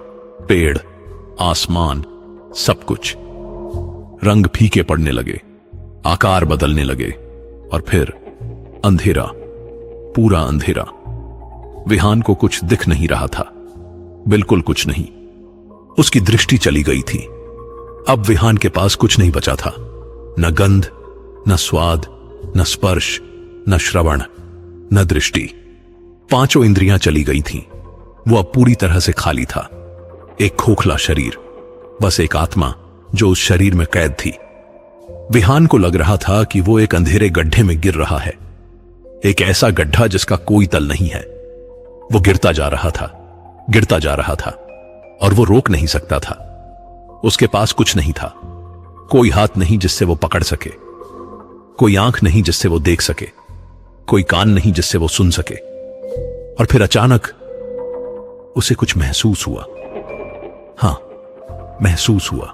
पेड़, आसमान, सब कुछ रंग फीके पड़ने लगे, आकार बदलने लगे। और फिर अंधेरा, पूरा अंधेरा। विहान को कुछ दिख नहीं रहा था, बिल्कुल कुछ नहीं। उसकी दृष्टि चली गई थी। अब विहान के पास कुछ नहीं बचा था, न गंध, न स्वाद, न स्पर्श, न श्रवण, न दृष्टि। पांचों इंद्रियां चली गई थीं। वो अब पूरी तरह से खाली था। एक खोखला शरीर, बस एक आत्मा जो उस शरीर में कैद थी। विहान को लग रहा था कि वो एक अंधेरे गड्ढे में गिर रहा है, एक ऐसा गड्ढा जिसका कोई तल नहीं है। वो गिरता जा रहा था, गिरता जा रहा था, और वो रोक नहीं सकता था। उसके पास कुछ नहीं था, कोई हाथ नहीं जिससे वो पकड़ सके, कोई आंख नहीं जिससे वो देख सके, कोई कान नहीं जिससे वो सुन सके। और फिर अचानक उसे कुछ महसूस हुआ। हां, महसूस हुआ,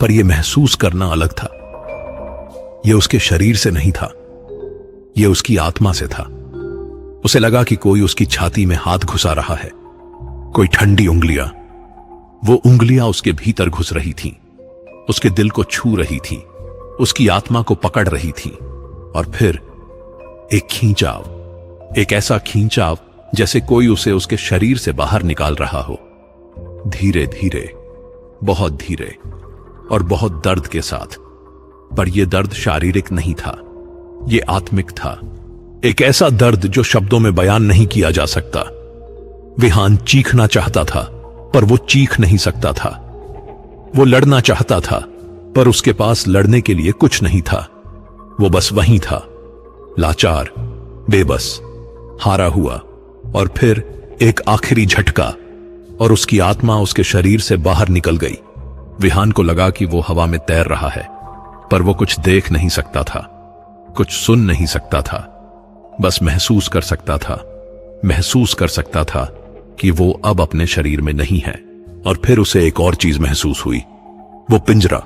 पर यह महसूस करना अलग था। यह उसके शरीर से नहीं था, यह उसकी आत्मा से था। उसे लगा कि कोई उसकी छाती में हाथ घुसा रहा है, कोई ठंडी उंगलियां। वो उंगलियां उसके भीतर घुस रही थीं, उसके दिल को छू रही थीं, उसकी आत्मा को पकड़ रही थीं। और फिर एक खींचाव, एक ऐसा खींचाव जैसे कोई उसे उसके शरीर से बाहर निकाल रहा हो, धीरे धीरे, बहुत धीरे और बहुत दर्द के साथ। पर यह दर्द शारीरिक नहीं था, यह आत्मिक था। एक ऐसा दर्द जो शब्दों में बयान नहीं किया जा सकता। विहान चीखना चाहता था, पर वो चीख नहीं सकता था। वो लड़ना चाहता था, पर उसके पास लड़ने के लिए कुछ नहीं था। वो बस वहीं था, लाचार, बेबस, हारा हुआ। और फिर एक आखिरी झटका और उसकी आत्मा उसके शरीर से बाहर निकल गई। विहान को लगा कि वो हवा में तैर रहा है, पर वो कुछ देख नहीं सकता था, कुछ सुन नहीं सकता था, बस महसूस कर सकता था, महसूस कर सकता था कि वो अब अपने शरीर में नहीं है। और फिर उसे एक और चीज महसूस हुई, वो पिंजरा,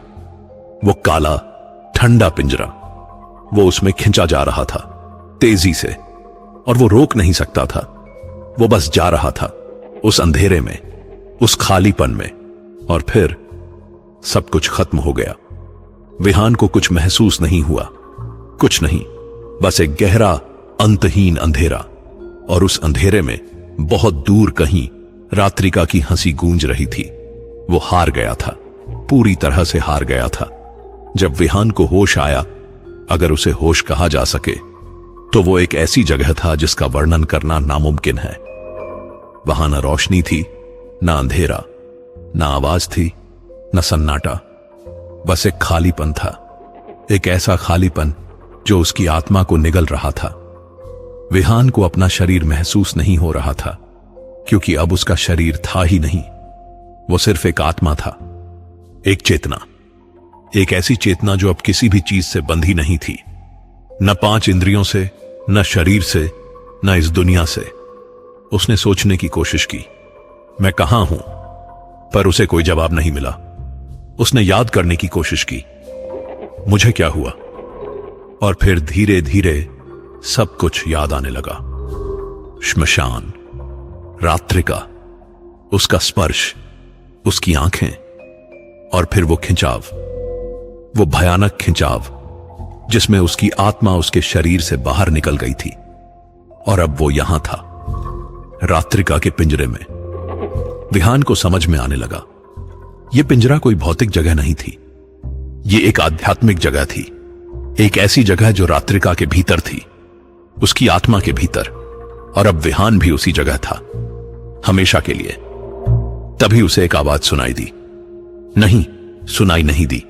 वो काला ठंडा पिंजरा। वो उसमें खिंचा जा रहा था तेजी से, और वो रोक नहीं सकता था। वो बस जा रहा था उस अंधेरे में, उस खालीपन में। और फिर सब कुछ खत्म हो गया। विहान को कुछ महसूस नहीं हुआ, कुछ नहीं, बस एक गहरा अंतहीन अंधेरा। और उस अंधेरे में बहुत दूर कहीं रात्रिका की हंसी गूंज रही थी। वो हार गया था, पूरी तरह से हार गया था। जब विहान को होश आया, अगर उसे होश कहा जा सके, तो वो एक ऐसी जगह था जिसका वर्णन करना नामुमकिन है। वहां न रोशनी थी, न अंधेरा, न आवाज थी, न सन्नाटा, बस एक खालीपन था। एक ऐसा खालीपन जो उसकी आत्मा को निगल रहा था। विहान को अपना शरीर महसूस नहीं हो रहा था, क्योंकि अब उसका शरीर था ही नहीं। वो सिर्फ एक आत्मा था, एक चेतना, एक ऐसी चेतना जो अब किसी भी चीज से बंधी नहीं थी, न 5 इंद्रियों से, न शरीर से, न इस दुनिया से। उसने सोचने की कोशिश की, मैं कहां हूं, पर उसे कोई जवाब नहीं मिला। उसने याद करने की कोशिश की, मुझे क्या हुआ। और फिर धीरे धीरे सब कुछ याद आने लगा। श्मशान, रात्रिका, उसका स्पर्श, उसकी आंखें, और फिर वो खिंचाव, वो भयानक खिंचाव जिसमें उसकी आत्मा उसके शरीर से बाहर निकल गई थी। और अब वो यहां था, रात्रिका के पिंजरे में। विहान को समझ में आने लगा, यह पिंजरा कोई भौतिक जगह नहीं थी, यह एक आध्यात्मिक जगह थी। एक ऐसी जगह जो रात्रिका के भीतर थी, उसकी आत्मा के भीतर। और अब विहान भी उसी जगह था, हमेशा के लिए। तभी उसे एक आवाज सुनाई दी। नहीं, सुनाई नहीं दी,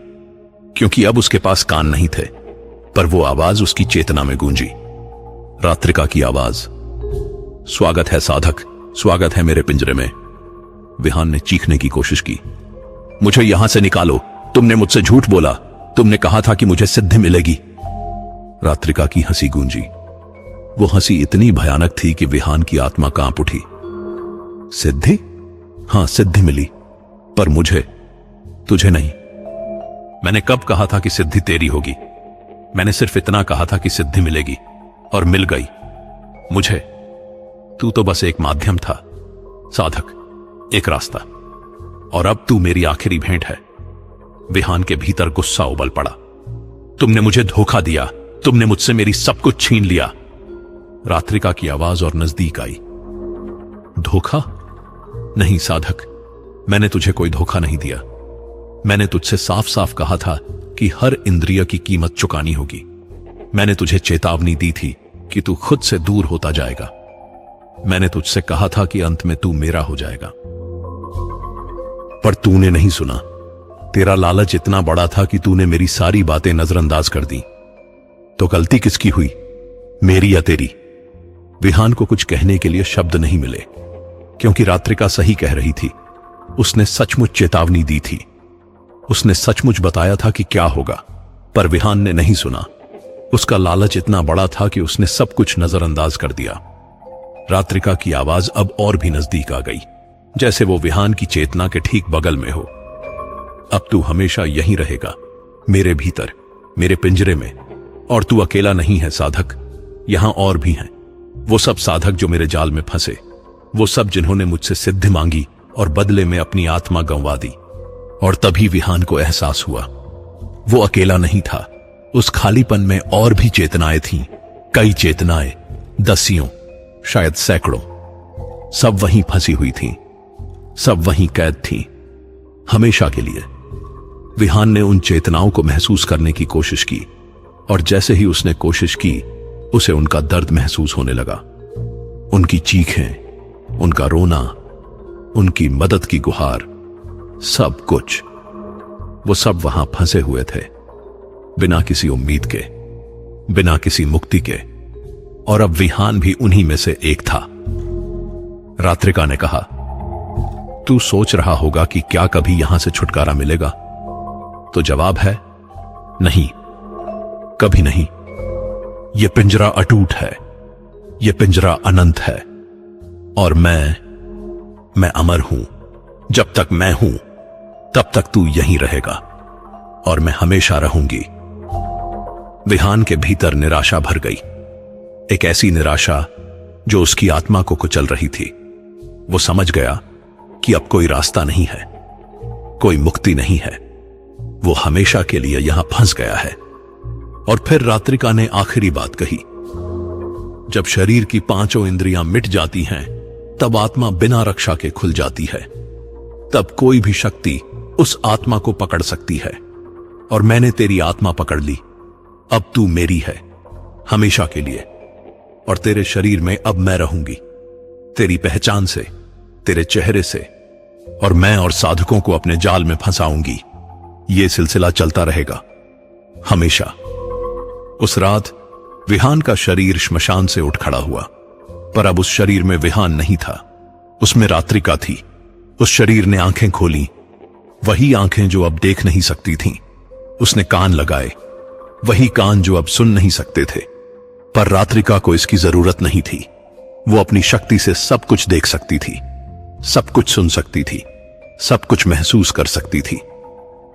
क्योंकि अब उसके पास कान नहीं थे, पर वो आवाज उसकी चेतना में गूंजी। रात्रिका की आवाज, स्वागत है साधक, स्वागत है मेरे पिंजरे में। विहान ने चीखने की कोशिश की, मुझे यहां से निकालो, तुमने मुझसे झूठ बोला, तुमने कहा था कि मुझे सिद्धि मिलेगी। रात्रिका की हंसी गूंजी। वो हंसी इतनी भयानक थी कि विहान की आत्मा कांप उठी। सिद्धि? हां, सिद्धि मिली, पर मुझे, तुझे नहीं। मैंने कब कहा था कि सिद्धि तेरी होगी? मैंने सिर्फ इतना कहा था कि सिद्धि मिलेगी, और मिल गई मुझे। तू तो बस एक माध्यम था साधक, एक रास्ता, और अब तू मेरी आखिरी भेंट है। विहान के भीतर गुस्सा उबल पड़ा। तुमने मुझे धोखा दिया, तुमने मुझसे मेरी सब कुछ छीन लिया। रात्रिका की आवाज और नजदीक आई। धोखा? नहीं साधक, मैंने तुझे कोई धोखा नहीं दिया। मैंने तुझसे साफ साफ कहा था कि हर इंद्रिय की कीमत चुकानी होगी। मैंने तुझे चेतावनी दी थी कि तू खुद से दूर होता जाएगा। मैंने तुझसे कहा था कि अंत में तू मेरा हो जाएगा, पर तूने नहीं सुना। तेरा लालच इतना बड़ा था कि तूने मेरी सारी बातें नजरअंदाज कर दी। तो गलती किसकी हुई, मेरी या तेरी? विहान को कुछ कहने के लिए शब्द नहीं मिले, क्योंकि रात्रिका सही कह रही थी। उसने सचमुच चेतावनी दी थी, उसने सचमुच बताया था कि क्या होगा, पर विहान ने नहीं सुना। उसका लालच इतना बड़ा था कि उसने सब कुछ नजरअंदाज कर दिया। रात्रिका की आवाज अब और भी नजदीक आ गई, जैसे वो विहान की चेतना के ठीक बगल में हो। अब तू हमेशा यहीं रहेगा, मेरे भीतर, मेरे पिंजरे में। और तू अकेला नहीं है साधक, यहां और भी हैं। वो सब साधक जो मेरे जाल में फंसे, वो सब जिन्होंने मुझसे सिद्धि मांगी और बदले में अपनी आत्मा गंवा दी। और तभी विहान को एहसास हुआ, वो अकेला नहीं था। उस खालीपन में और भी चेतनाएं थीं, कई चेतनाएं, दसियों, शायद सैकड़ों। सब वहीं फंसी हुई थीं, सब वहीं कैद थीं, हमेशा के लिए। विहान ने उन चेतनाओं को महसूस करने की कोशिश की, और जैसे ही उसने कोशिश की, उसे उनका दर्द महसूस होने लगा। उनकी चीखें, उनका रोना, उनकी मदद की गुहार, सब कुछ। वो सब वहां फंसे हुए थे, बिना किसी उम्मीद के, बिना किसी मुक्ति के। और अब विहान भी उन्हीं में से एक था। रात्रिका ने कहा, तू सोच रहा होगा कि क्या कभी यहां से छुटकारा मिलेगा? तो जवाब है नहीं, कभी नहीं। यह पिंजरा अटूट है, यह पिंजरा अनंत है, और मैं अमर हूं। जब तक मैं हूं, तब तक तू यहीं रहेगा, और मैं हमेशा रहूंगी। विहान के भीतर निराशा भर गई, एक ऐसी निराशा जो उसकी आत्मा को कुचल रही थी। वो समझ गया कि अब कोई रास्ता नहीं है, कोई मुक्ति नहीं है। वो हमेशा के लिए यहां फंस गया है। और फिर रात्रिका ने आखिरी बात कही, जब शरीर की पांचों इंद्रियां मिट जाती हैं, तब आत्मा बिना रक्षा के खुल जाती है। तब कोई भी शक्ति उस आत्मा को पकड़ सकती है। और मैंने तेरी आत्मा पकड़ ली। अब तू मेरी है, हमेशा के लिए। और तेरे शरीर में अब मैं रहूंगी, तेरी पहचान से, तेरे चेहरे से। और मैं और साधकों को अपने जाल में फंसाऊंगी। यह सिलसिला चलता रहेगा, हमेशा। उस रात विहान का शरीर श्मशान से उठ खड़ा हुआ, पर अब उस शरीर में विहान नहीं था, उसमें रात्रिका थी। उस शरीर ने आंखें खोली, वही आंखें जो अब देख नहीं सकती थीं। उसने कान लगाए, वही कान जो अब सुन नहीं सकते थे। पर रात्रिका को इसकी जरूरत नहीं थी। वो अपनी शक्ति से सब कुछ देख सकती थी, सब कुछ सुन सकती थी, सब कुछ महसूस कर सकती थी।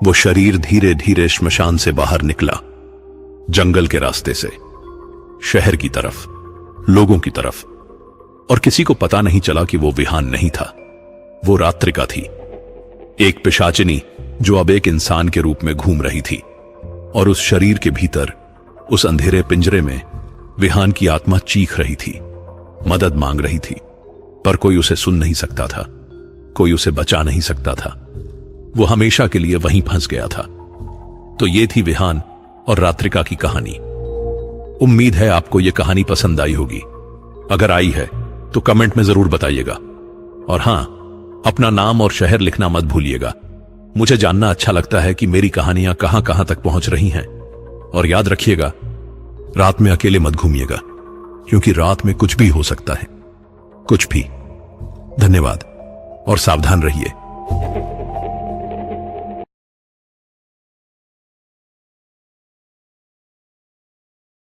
वो शरीर धीरे धीरे श्मशान से बाहर निकला, जंगल के रास्ते से, शहर की तरफ, लोगों की तरफ। और किसी को पता नहीं चला कि वो विहान नहीं था, वो रात्रिका थी, एक पिशाचिनी जो अब एक इंसान के रूप में घूम रही थी। और उस शरीर के भीतर, उस अंधेरे पिंजरे में विहान की आत्मा चीख रही थी, मदद मांग रही थी, पर कोई उसे सुन नहीं सकता था, कोई उसे बचा नहीं सकता था। वो हमेशा के लिए वहीं फंस गया था। तो ये थी विहान और रात्रिका की कहानी। उम्मीद है आपको यह कहानी पसंद आई होगी। अगर आई है तो कमेंट में जरूर बताइएगा। और हां, अपना नाम और शहर लिखना मत भूलिएगा। मुझे जानना अच्छा लगता है कि मेरी कहानियां कहां कहां तक पहुंच रही हैं। और याद रखिएगा, रात में अकेले मत घूमिएगा, क्योंकि रात में कुछ भी हो सकता है, कुछ भी। धन्यवाद और सावधान रहिए।